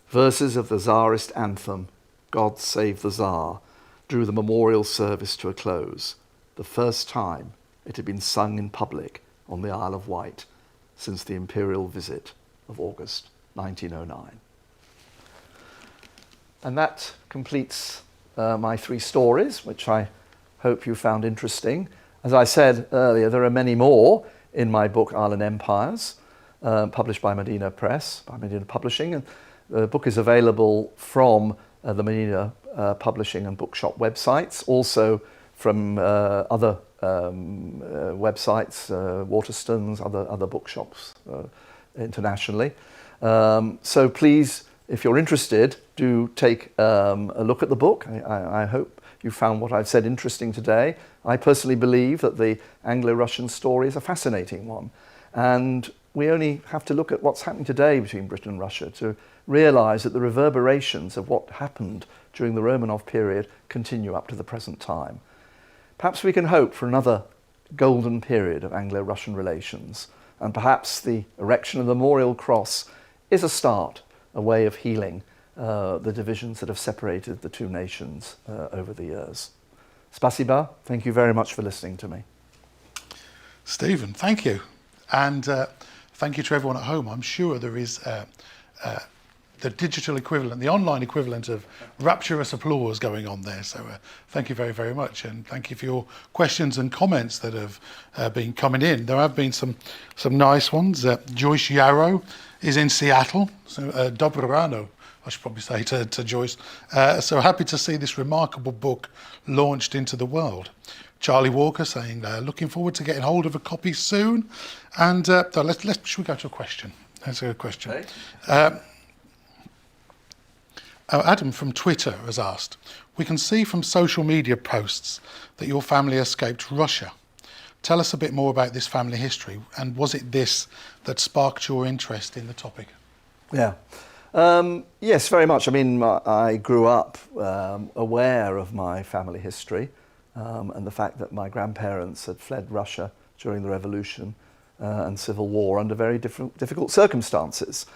Verses of the Tsarist anthem, God Save the Tsar, drew the memorial service to a close, the first time it had been sung in public on the Isle of Wight since the imperial visit of August 1909. And that completes my 3 stories, which I hope you found interesting. As I said earlier, there are many more in my book, Island Empires, published by Medina Press, by Medina Publishing. And the book is available from the Medina Publishing and Bookshop websites, also from other websites, Waterstones, other bookshops internationally. So please, if you're interested, do take a look at the book. I hope you found what I've said interesting today. I personally believe that the Anglo-Russian story is a fascinating one. And we only have to look at what's happening today between Britain and Russia to realise that the reverberations of what happened during the Romanov period continue up to the present time. Perhaps we can hope for another golden period of Anglo-Russian relations, and perhaps the erection of the memorial cross is a start, a way of healing the divisions that have separated the 2 nations over the years. Spasiba, thank you very much for listening to me. Stephen, thank you. And thank you to everyone at home. I'm sure there is the digital equivalent, the online equivalent of rapturous applause going on there. So thank you very, very much. And thank you for your questions and comments that have been coming in. There have been some nice ones. Joyce Yarrow is in Seattle. So Dobre rano, I should probably say to Joyce. So happy to see this remarkable book launched into the world. Charlie Walker saying, looking forward to getting hold of a copy soon. And should we go to a question? That's a good question. Okay. Adam from Twitter has asked, we can see from social media posts that your family escaped Russia. Tell us a bit more about this family history, and was it this that sparked your interest in the topic? Yeah. Yes, very much. I mean, I grew up aware of my family history and the fact that my grandparents had fled Russia during the Revolution and Civil War under very difficult circumstances.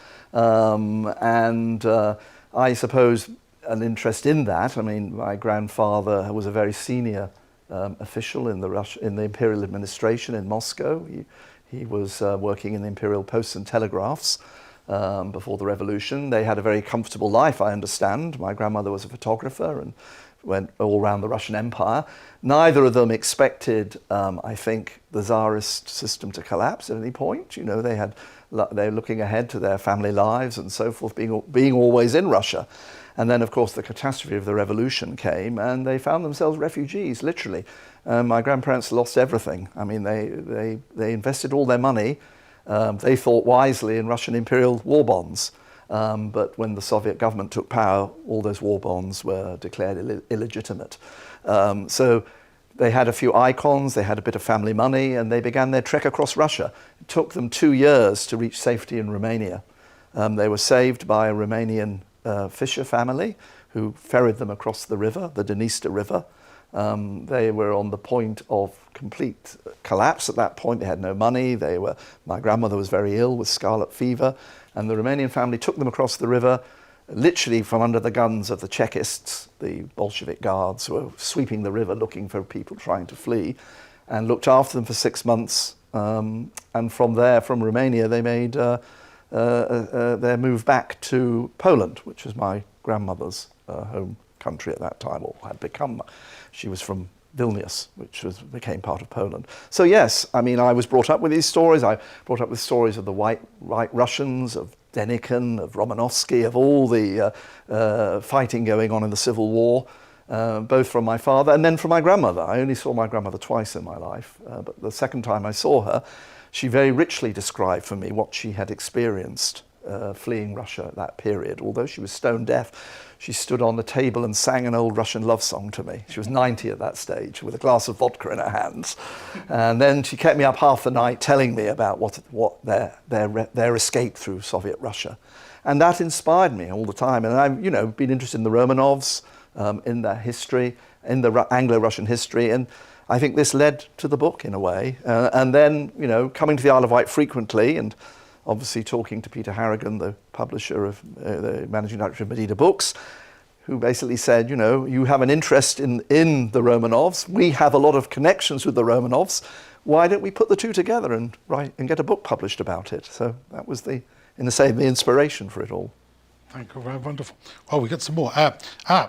I suppose an interest in that. I mean, my grandfather was a very senior official in the Imperial administration in Moscow. He was working in the Imperial Posts and Telegraphs before the Revolution. They had a very comfortable life, I understand. My grandmother was a photographer and went all around the Russian Empire. Neither of them expected, I think, the Tsarist system to collapse at any point. You know, they're looking ahead to their family lives and so forth, being always in Russia. And then, of course, the catastrophe of the revolution came and they found themselves refugees, literally. My grandparents lost everything. I mean, they invested all their money, they thought wisely, in Russian Imperial war bonds. But when the Soviet government took power, all those war bonds were declared illegitimate. So they had a few icons, they had a bit of family money, and they began their trek across Russia. It took them 2 years to reach safety in Romania. They were saved by a Romanian fisher family who ferried them across the river, the Dniester River. They were on the point of complete collapse at that point. They had no money. My grandmother was very ill with scarlet fever, and the Romanian family took them across the river, literally from under the guns of the Chekists. The Bolshevik guards were sweeping the river looking for people trying to flee, and looked after them for 6 months. And from there, from Romania, they made their move back to Poland, which was my grandmother's home country at that time, or had become. She was from Vilnius, which became part of Poland. So yes, I mean, I was brought up with these stories. I brought up with stories of the White Russians, of Denikin, of Romanovsky, of all the fighting going on in the Civil War, both from my father and then from my grandmother. I only saw my grandmother twice in my life, but the second time I saw her, she very richly described for me what she had experienced fleeing Russia at that period. Although she was stone deaf, she stood on the table and sang an old Russian love song to me. She was 90 at that stage, with a glass of vodka in her hands. And then she kept me up half the night telling me about what their escape through Soviet Russia. And that inspired me all the time. And I've been interested in the Romanovs, in their history, in the Anglo-Russian history. And I think this led to the book in a way. And then, coming to the Isle of Wight frequently and obviously talking to Peter Harrigan, the publisher of the managing director of Medina Books, who basically said, you have an interest in the Romanovs. We have a lot of connections with the Romanovs. Why don't we put the two together and write and get a book published about it? So that was the inspiration for it all. Thank you, very wonderful. Well, we got some more.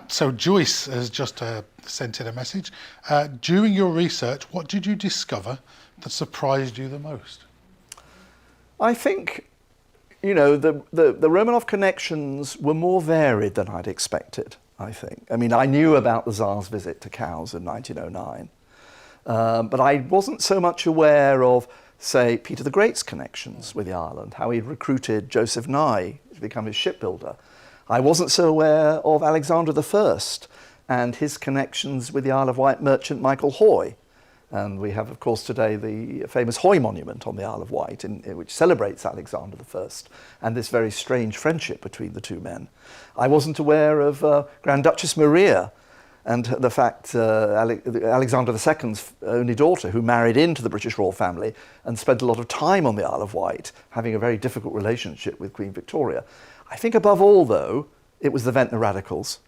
So Joyce has just sent in a message. During your research, what did you discover that surprised you the most? I think, the Romanov connections were more varied than I'd expected, I think. I mean, I knew about the Tsar's visit to Cowes in 1909, but I wasn't so much aware of, say, Peter the Great's connections with the island, how he'd recruited Joseph Nye to become his shipbuilder. I wasn't so aware of Alexander I and his connections with the Isle of Wight merchant Michael Hoy. And we have, of course, today the famous Hoy monument on the Isle of Wight, which celebrates Alexander I and this very strange friendship between the two men. I wasn't aware of Grand Duchess Maria and the fact Alexander II's only daughter, who married into the British royal family and spent a lot of time on the Isle of Wight, having a very difficult relationship with Queen Victoria. I think above all, though, it was the Ventnor radicals,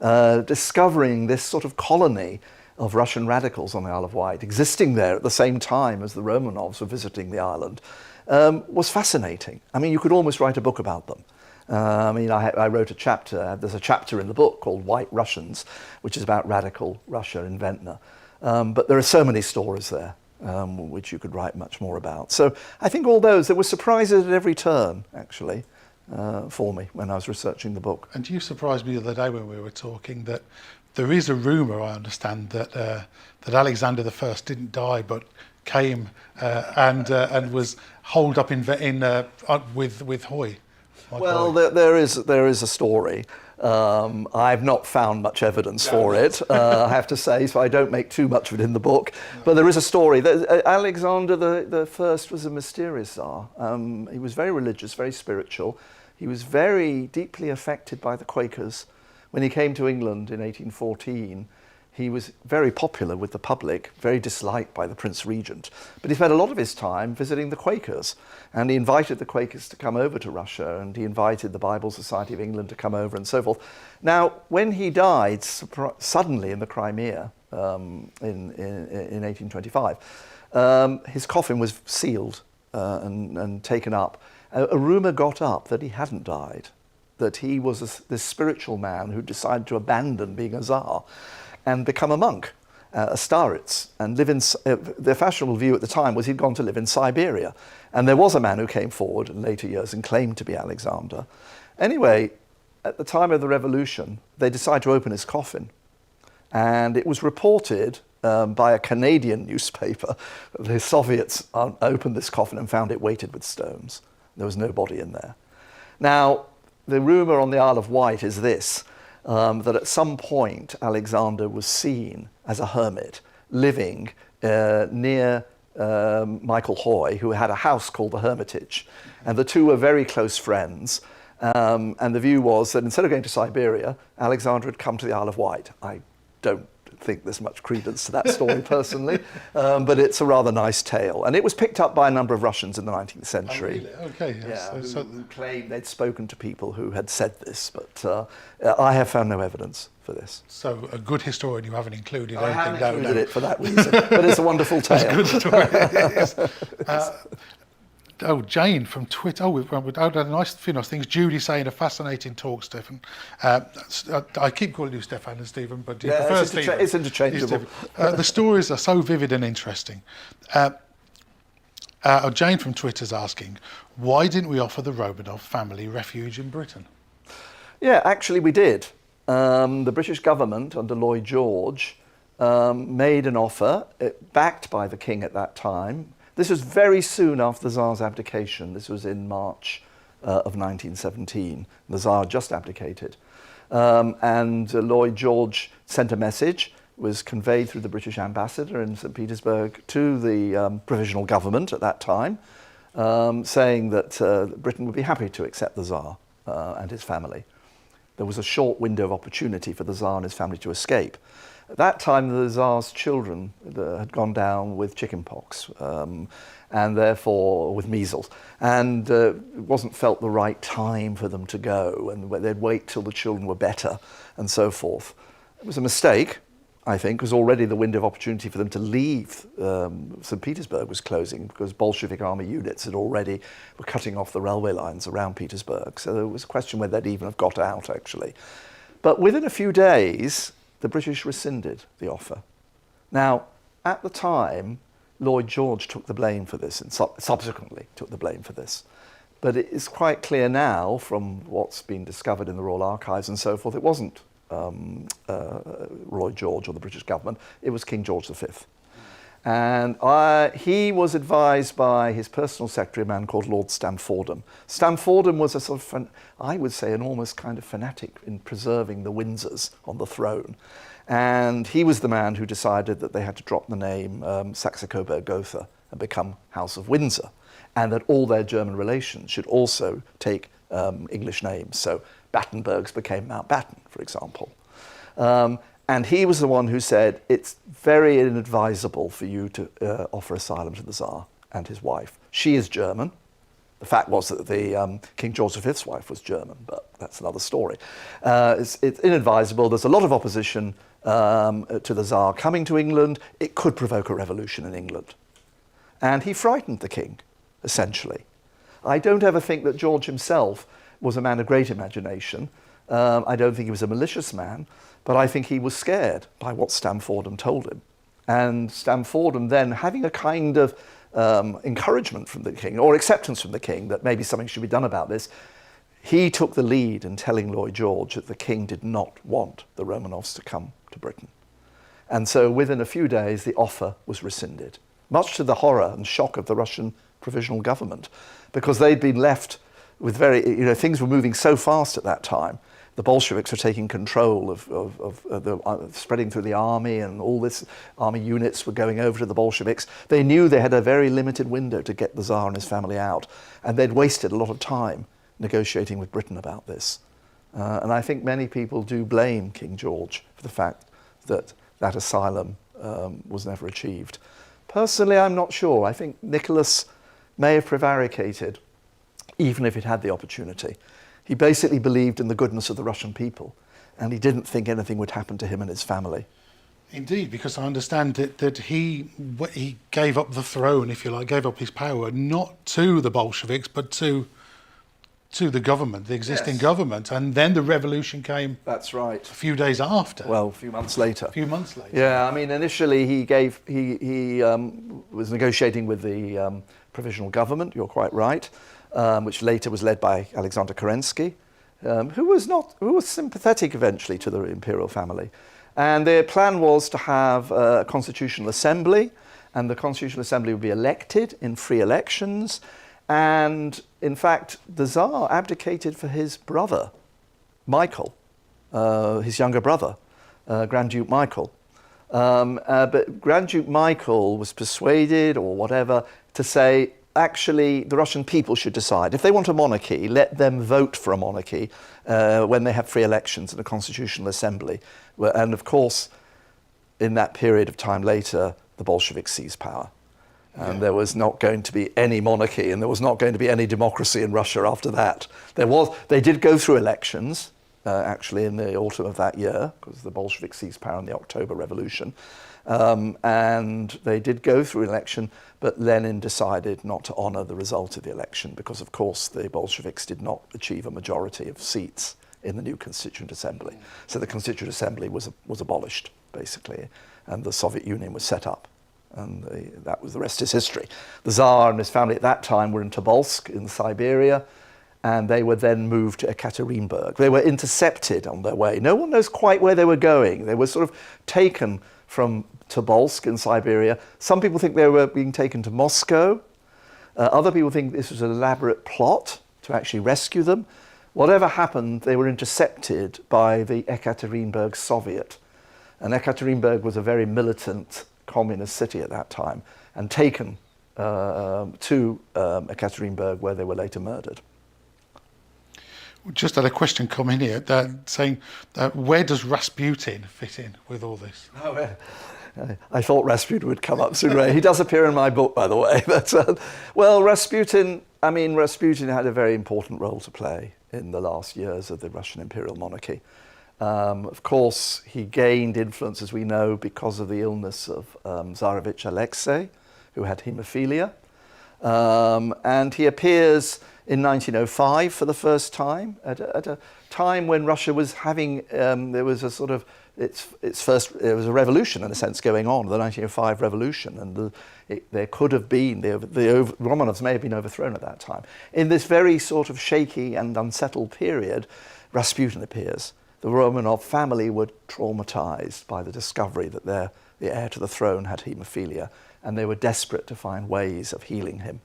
discovering this sort of colony of Russian radicals on the Isle of Wight, existing there at the same time as the Romanovs were visiting the island, was fascinating. I mean, you could almost write a book about them. I wrote a chapter, there's a chapter in the book called White Russians, which is about radical Russia in Ventnor. But there are so many stories there, which you could write much more about. So I think all those, there were surprises at every turn, actually, for me when I was researching the book. And you surprised me the other day when we were talking that there is a rumour, I understand, that Alexander I didn't die but came and was holed up with Hoy. Well, there is a story. I've not found much evidence for it, I have to say, so I don't make too much of it in the book. But there is a story. Alexander the First was a mysterious Tsar. He was very religious, very spiritual. He was very deeply affected by the Quakers. When he came to England in 1814, he was very popular with the public, very disliked by the Prince Regent. But he spent a lot of his time visiting the Quakers, and he invited the Quakers to come over to Russia, and he invited the Bible Society of England to come over and so forth. Now, when he died suddenly in the Crimea in 1825, his coffin was sealed and taken up. A rumour got up that he hadn't died, that he was this spiritual man who decided to abandon being a Tsar and become a monk, a staritz, and live in. The fashionable view at the time was he'd gone to live in Siberia. And there was a man who came forward in later years and claimed to be Alexander. Anyway, at the time of the revolution, they decided to open his coffin. And it was reported by a Canadian newspaper that the Soviets opened this coffin and found it weighted with stones. There was no body in there. Now, the rumour on the Isle of Wight is this, that at some point Alexander was seen as a hermit living near Michael Hoy, who had a house called the Hermitage. And the two were very close friends. And the view was that instead of going to Siberia, Alexander had come to the Isle of Wight. I don't think there's much credence to that story personally, but it's a rather nice tale. And it was picked up by a number of Russians in the 19th century. Oh, really? Okay, yes. Yeah, who claimed they'd spoken to people who had said this, but I have found no evidence for this. So a good historian, you haven't included I anything haven't included down. it for that reason, but it's a wonderful tale. It's a good story. Jane from Twitter. We've had a nice few nice things. Judy saying a fascinating talk, Stephan. I keep calling you Stephan and Stephen, but do you prefer Stephen? It's interchangeable. The stories are so vivid and interesting. Jane from Twitter's asking, why didn't we offer the Romanov family refuge in Britain? Yeah, actually we did. The British government under Lloyd George made an offer, backed by the king at that time. This was very soon after the Tsar's abdication. This was in March of 1917. The Tsar just abdicated. And Lloyd George sent a message, was conveyed through the British ambassador in St. Petersburg to the provisional government at that time, saying that Britain would be happy to accept the Tsar and his family. There was a short window of opportunity for the Tsar and his family to escape. At that time, the Tsar's children had gone down with chickenpox, and therefore with measles, and it wasn't felt the right time for them to go, and they'd wait till the children were better, and so forth. It was a mistake. I think, because already the window of opportunity for them to leave St. Petersburg was closing, because Bolshevik army units were cutting off the railway lines around Petersburg. So there was a question whether they'd even have got out, actually. But within a few days, the British rescinded the offer. Now, at the time, Lloyd George took the blame for this, and subsequently took the blame for this. But it is quite clear now, from what's been discovered in the Royal Archives and so forth, it wasn't Lloyd George or the British government, it was King George V. And he was advised by his personal secretary, a man called Lord Stamfordham. Stamfordham was a sort of, I would say, an almost kind of fanatic in preserving the Windsors on the throne. And he was the man who decided that they had to drop the name Saxe-Coburg-Gotha and become House of Windsor, and that all their German relations should also take English names. So Battenbergs became Mountbatten, for example. And he was the one who said, it's very inadvisable for you to offer asylum to the Tsar and his wife. She is German. The fact was that the King George V's wife was German, but that's another story. It's inadvisable. There's a lot of opposition to the Tsar coming to England. It could provoke a revolution in England. And he frightened the king, essentially. I don't ever think that George himself was a man of great imagination. I don't think he was a malicious man, but I think he was scared by what Stamfordham told him. And Stamfordham then, having a kind of encouragement from the king, or acceptance from the king, that maybe something should be done about this, he took the lead in telling Lloyd George that the king did not want the Romanovs to come to Britain. And so within a few days, the offer was rescinded, much to the horror and shock of the Russian provisional government, because they'd been left with things were moving so fast at that time. The Bolsheviks were taking control of spreading through the army, and all this army units were going over to the Bolsheviks. They knew they had a very limited window to get the Tsar and his family out, and they'd wasted a lot of time negotiating with Britain about this. And I think many people do blame King George for the fact that that asylum was never achieved. Personally, I'm not sure. I think Nicholas may have prevaricated, even if he'd had the opportunity. He basically believed in the goodness of the Russian people, and he didn't think anything would happen to him and his family. Indeed, because I understand that he gave up the throne, if you like, gave up his power, not to the Bolsheviks, but to the government, the existing government, and then the revolution came. That's right. A few days after. Well, a few months later. A few months later. Yeah, I mean, initially he was negotiating with the provisional government. You're quite right, which later was led by Alexander Kerensky, who was sympathetic eventually to the imperial family, and their plan was to have a constitutional assembly, and the constitutional assembly would be elected in free elections. And in fact, the Tsar abdicated for his brother, Michael, his younger brother, Grand Duke Michael. But Grand Duke Michael was persuaded, or whatever, to say, actually, the Russian people should decide. If they want a monarchy, let them vote for a monarchy when they have free elections in a constitutional assembly. And of course, in that period of time later, the Bolsheviks seized power. And there was not going to be any monarchy, and there was not going to be any democracy in Russia after that. They did go through elections, actually, in the autumn of that year, because the Bolsheviks seized power in the October Revolution. And they did go through an election, but Lenin decided not to honour the result of the election, because, of course, the Bolsheviks did not achieve a majority of seats in the new Constituent Assembly. So the Constituent Assembly was abolished, basically, and the Soviet Union was set up. And that was the rest is history. The Tsar and his family at that time were in Tobolsk in Siberia, and they were then moved to Ekaterinburg. They were intercepted on their way. No one knows quite where they were going. They were sort of taken from Tobolsk in Siberia. Some people think they were being taken to Moscow. Other people think this was an elaborate plot to actually rescue them. Whatever happened, they were intercepted by the Ekaterinburg Soviet. And Ekaterinburg was a very militant communist city at that time, and taken to Ekaterinburg, where they were later murdered. Just had a question come in here saying, where does Rasputin fit in with all this? I thought Rasputin would come up sooner. He does appear in my book, by the way. But, well, Rasputin had a very important role to play in the last years of the Russian Imperial monarchy. Of course, he gained influence, as we know, because of the illness of Tsarevich Alexei, who had haemophilia. And he appears in 1905 for the first time, at a time when Russia was having, there was a sort of, it was a revolution, in a sense, going on, the 1905 revolution, and there could have been, the Romanovs may have been overthrown at that time. In this very sort of shaky and unsettled period, Rasputin appears. The Romanov family were traumatized by the discovery that the heir to the throne had haemophilia, and they were desperate to find ways of healing him.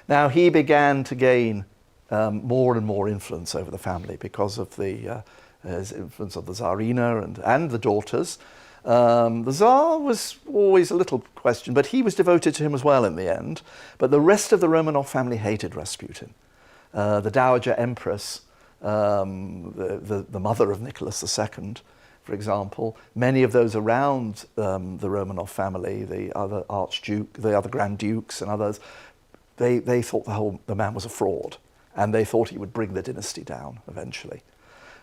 Now, he began to gain more and more influence over the family because of his influence of the Tsarina and the daughters. The Tsar was always a little questioned, but he was devoted to him as well in the end. But the rest of the Romanov family hated Rasputin. The Dowager Empress, the mother of Nicholas II, for example, many of those around the Romanov family, the other Archduke, the other Grand Dukes and others, they thought the man was a fraud, and they thought he would bring the dynasty down eventually.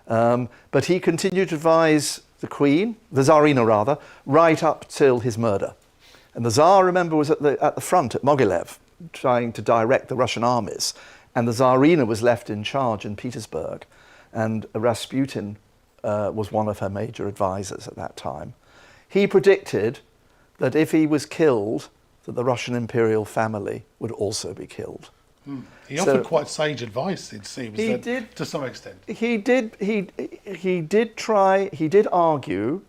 But he continued to advise the Queen, the Tsarina rather, right up till his murder. And the Tsar, remember, was at the front at Mogilev, trying to direct the Russian armies. And the Tsarina was left in charge in Petersburg. And Rasputin was one of her major advisors at that time. He predicted that if he was killed, that the Russian Imperial family would also be killed. He offered quite sage advice, it seems, to some extent. He did argue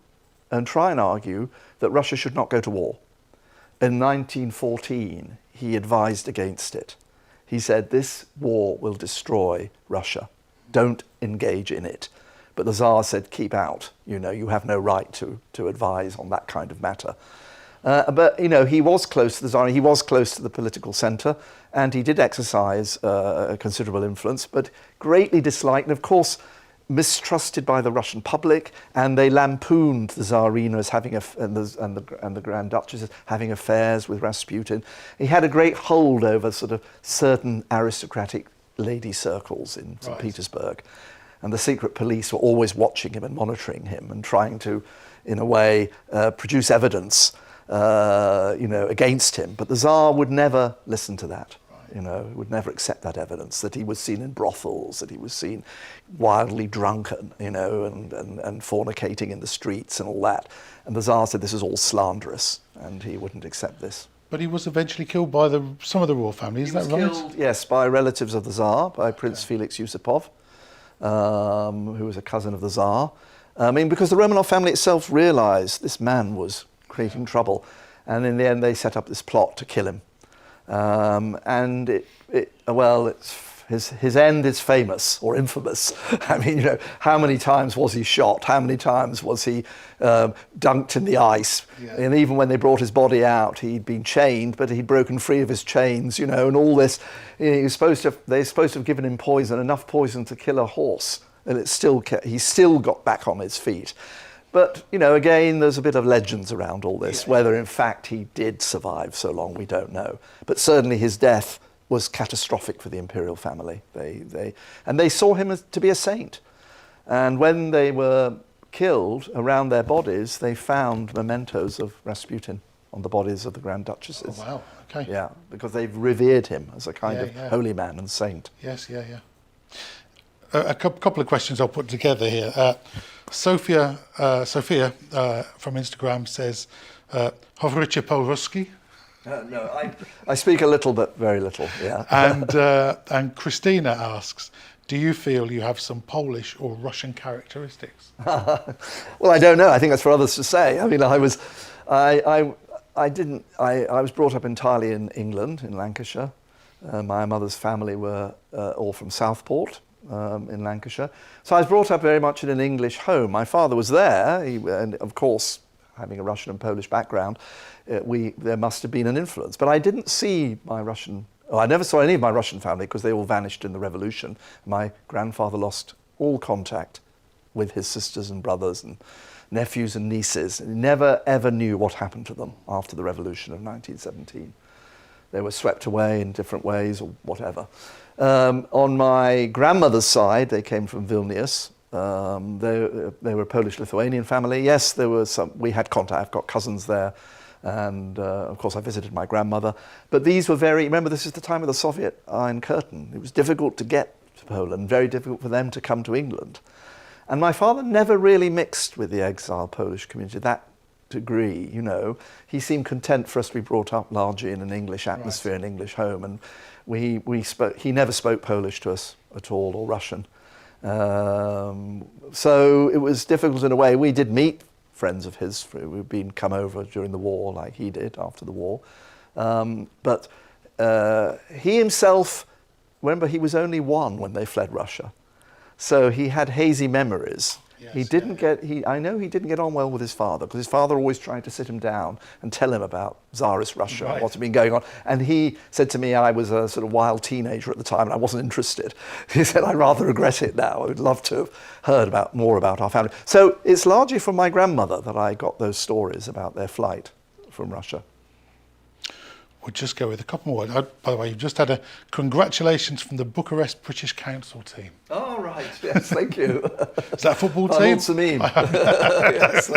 and try and argue that Russia should not go to war. In 1914, he advised against it. He said, this war will destroy Russia. Don't engage in it. But the Tsar said, keep out. You have no right to advise on that kind of matter. But, he was close to the Tsar, he was close to the political centre, and he did exercise a considerable influence, but greatly disliked, and of course, mistrusted by the Russian public, and they lampooned the Tsarina as having, and the Grand Duchess as having affairs with Rasputin. He had a great hold over sort of certain aristocratic lady circles in St. Petersburg. And the secret police were always watching him and monitoring him and trying to, in a way, produce evidence against him. But the Tsar would never listen to that. Would never accept that evidence, that he was seen in brothels, that he was seen wildly drunken, and fornicating in the streets and all that. And the Tsar said this is all slanderous, and he wouldn't accept this. But he was eventually killed by some of the royal family, is that right? Killed, yes, by relatives of the Tsar, by Prince Felix Yusupov, who was a cousin of the Tsar. Because the Romanov family itself realized this man was creating trouble, and in the end they set up this plot to kill him. And his end is famous or infamous. How many times was he shot? How many times was he dunked in the ice? Yeah. And even when they brought his body out, he'd been chained, but he'd broken free of his chains, and all this. They're supposed to have given him poison, enough poison to kill a horse, and he still got back on his feet. But, again, there's a bit of legends around all this. Yeah. Whether, in fact, he did survive so long, we don't know. But certainly his death was catastrophic for the imperial family. They saw him to be a saint. And when they were killed, around their bodies, they found mementos of Rasputin on the bodies of the Grand Duchesses. Oh, wow, okay. Yeah, because they've revered him as a kind of holy man and saint. Yes, yeah. A couple of questions I'll put together here. Sophia from Instagram says, "Hovoricie po-ruski?" No, I speak a little, but very little. Yeah. And Christina asks, "Do you feel you have some Polish or Russian characteristics?" Well, I don't know. I think that's for others to say. I was brought up entirely in England, in Lancashire. My mother's family were all from Southport. In Lancashire. So I was brought up very much in an English home. My father was there, and of course, having a Russian and Polish background, there must have been an influence. But I didn't see I never saw any of my Russian family because they all vanished in the revolution. My grandfather lost all contact with his sisters and brothers and nephews and nieces. He never ever knew what happened to them after the revolution of 1917. They were swept away in different ways or whatever. On my grandmother's side, they came from Vilnius, They were a Polish-Lithuanian family. Yes, there were some. We had contact. I've got cousins there, and of course I visited my grandmother. But these were very. Remember, this is the time of the Soviet Iron Curtain. It was difficult to get to Poland. Very difficult for them to come to England. And my father never really mixed with the exiled Polish community to that degree, you know. He seemed content for us to be brought up largely in an English atmosphere, an English home, and he never spoke Polish to us at all, or Russian. So it was difficult in a way. We did meet friends of his who'd come over during the war, like he did after the war. But he himself, remember, he was only 1 when they fled Russia. So he had hazy memories. Yes, I know he didn't get on well with his father, because his father always tried to sit him down and tell him about Tsarist Russia and what had been going on. And he said to me, I was a sort of wild teenager at the time and I wasn't interested. He said, I rather regret it now. I would love to have heard more about our family. So it's largely from my grandmother that I got those stories about their flight from Russia. We'll just go with a couple more. By the way, you've just had a congratulations from the Bucharest British Council team. Oh, right. Yes, thank you. Is that a football team? Yes.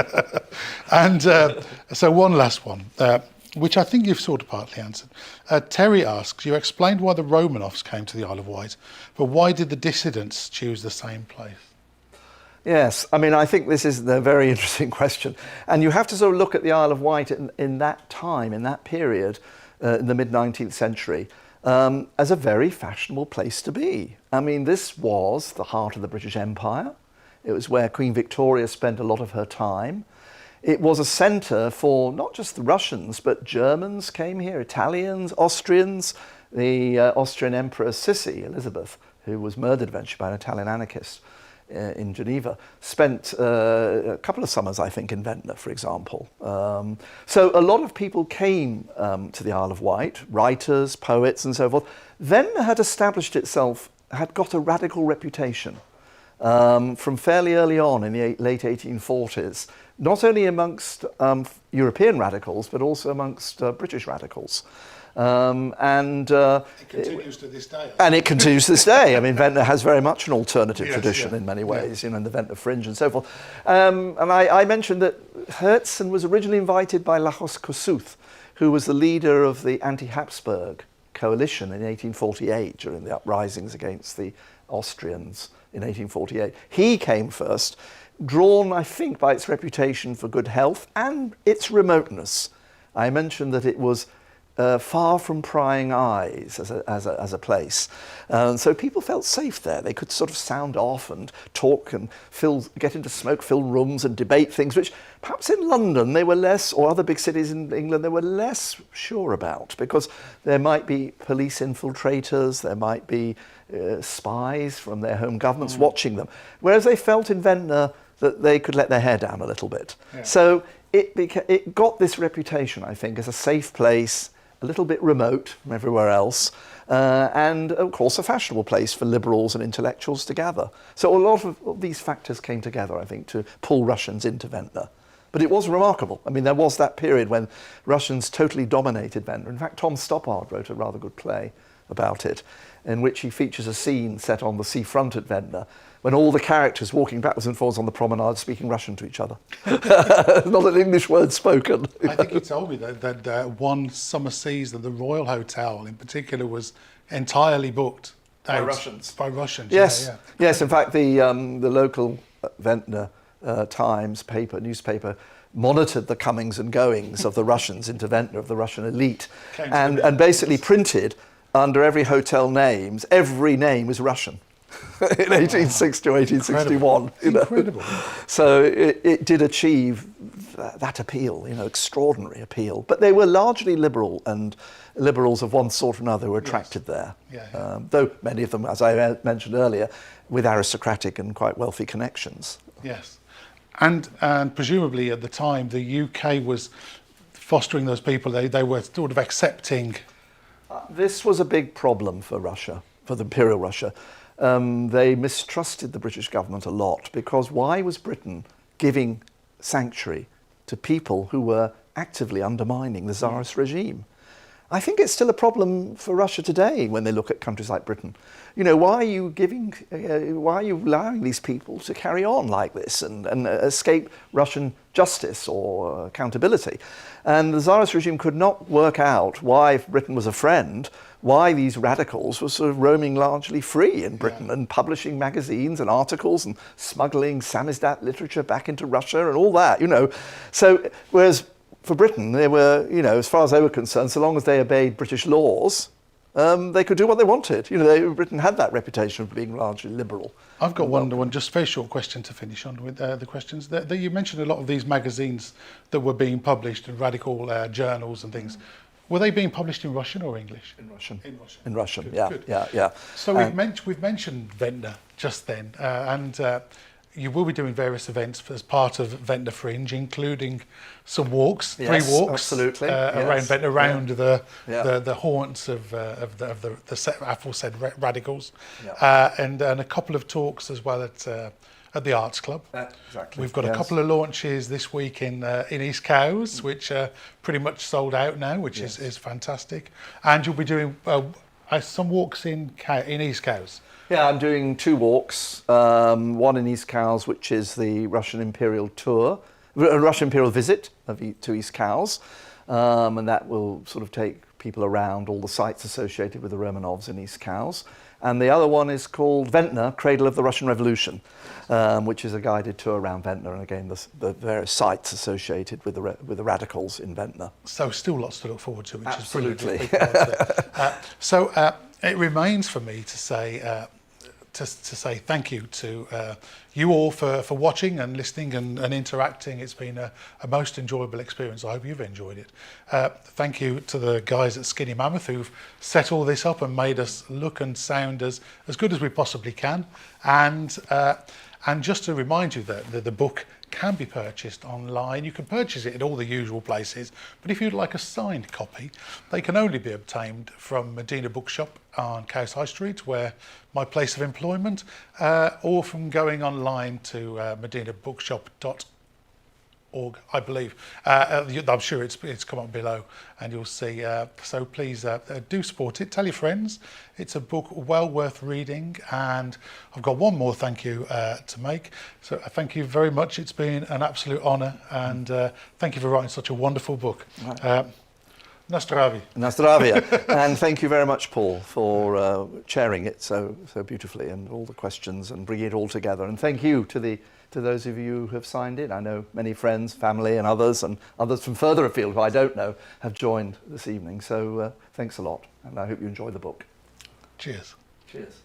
And so one last one, which I think you've sort of partly answered. Terry asks, you explained why the Romanovs came to the Isle of Wight, but why did the dissidents choose the same place? Yes, I mean, I think this is a very interesting question. And you have to sort of look at the Isle of Wight in that time, in that period, in the mid-19th century, as a very fashionable place to be. I mean, this was the heart of the British Empire. It was where Queen Victoria spent a lot of her time. It was a centre for not just the Russians, but Germans came here, Italians, Austrians. The Austrian Emperor Sissi, Elizabeth, who was murdered eventually by an Italian anarchist in Geneva, spent a couple of summers, I think, in Ventnor, for example. So a lot of people came to the Isle of Wight, writers, poets, and so forth. Ventnor had established itself, had got a radical reputation from fairly early on in the late 1840s, not only amongst European radicals, but also amongst British radicals. It continues to this day. And it continues to this day. I mean, Ventnor has very much an alternative tradition in many ways, you know, in the Ventnor Fringe and so forth. And I mentioned that Herzen was originally invited by Lajos Kossuth, who was the leader of the anti-Habsburg coalition in 1848 during the uprisings against the Austrians in 1848. He came first, drawn, I think, by its reputation for good health and its remoteness. I mentioned that it was far from prying eyes as a place. So people felt safe there. They could sort of sound off and talk and get into smoke-filled rooms and debate things, which perhaps in London they were less, or other big cities in England, they were less sure about, because there might be police infiltrators, there might be spies from their home governments watching them, whereas they felt in Ventnor that they could let their hair down a little bit. Yeah. So it got this reputation, I think, as a safe place, a little bit remote from everywhere else, and of course a fashionable place for liberals and intellectuals to gather. So a lot of these factors came together, I think, to pull Russians into Ventnor. But it was remarkable. I mean, there was that period when Russians totally dominated Ventnor. In fact, Tom Stoppard wrote a rather good play about it, in which he features a scene set on the seafront at Ventnor, when all the characters walking backwards and forwards on the promenade speaking Russian to each other. Not an English word spoken. I think he told me that one summer season, the Royal Hotel in particular was entirely booked by Russians. By Russians, yes. Yeah. Yes, in fact, the local Ventnor Times newspaper monitored the comings and goings of the Russians into Ventnor, of the Russian elite, and basically printed under every hotel names, every name was Russian. In 1860 or 1861. Incredible. So it did achieve that appeal, extraordinary appeal. But they were largely liberal, and liberals of one sort or another were attracted there. Yeah. Though many of them, as I mentioned earlier, with aristocratic and quite wealthy connections. Yes. And presumably at the time, the UK was fostering those people. They were sort of accepting. This was a big problem for Russia, for the Imperial Russia. They mistrusted the British government a lot, because why was Britain giving sanctuary to people who were actively undermining the Tsarist regime? I think it's still a problem for Russia today when they look at countries like Britain. You know, why are you allowing these people to carry on like this and escape Russian justice or accountability? And the Tsarist regime could not work out why, if Britain was a friend, why these radicals were sort of roaming largely free in Britain and publishing magazines and articles and smuggling samizdat literature back into Russia and all that, you know. So, whereas for Britain, they were, you know, as far as they were concerned, so long as they obeyed British laws, they could do what they wanted. You know, Britain had that reputation of being largely liberal. I've got one just very short question to finish on with the questions. You mentioned a lot of these magazines that were being published in radical journals and things. Were they being published in Russian or English? In Russian. In Russian. In Russian, Good, yeah, good. yeah. So we've mentioned Ventnor just then, and you will be doing various events as part of Ventnor Fringe, including some walks, Yes, 3 walks, absolutely. around Yes. Ventnor, around Yeah. the haunts of the aforesaid radicals, Yeah. and a couple of talks as well at the Arts Club. Exactly. We've got a Yes. couple of launches this week in East Cowes, which are pretty much sold out now, which is fantastic. And you'll be doing some walks in East Cowes. Yeah, I'm doing 2 walks. One in East Cowes, which is the Russian Imperial tour, Russian Imperial visit to East Cowes, and that will sort of take people around all the sites associated with the Romanovs in East Cowes. And the other one is called Ventnor, Cradle of the Russian Revolution, which is a guided tour around Ventnor and again the various sites associated with the radicals in Ventnor. So still lots to look forward to, which Absolutely. is brilliant. So it remains for me to say to say thank you to you all for watching and listening and interacting. It's been a most enjoyable experience. I hope you've enjoyed it. Thank you to the guys at Skinny Mammoth who've set all this up and made us look and sound as good as we possibly can. And just to remind you that the book can be purchased online. You can purchase it at all the usual places, but if you'd like a signed copy, they can only be obtained from Medina Bookshop on Cowes High Street, where my place of employment, or from going online to medinabookshop.org, I believe. I'm sure it's come up below and you'll see. So please do support it. Tell your friends. It's a book well worth reading. And I've got one more thank you to make. So thank you very much. It's been an absolute honour. And thank you for writing such a wonderful book. Na zdrowie. Na zdrowie. And thank you very much, Paul, for chairing it so beautifully and all the questions and bringing it all together. And thank you to those of you who have signed in. I know many friends, family and others from further afield who I don't know have joined this evening. So thanks a lot, and I hope you enjoy the book. Cheers. Cheers.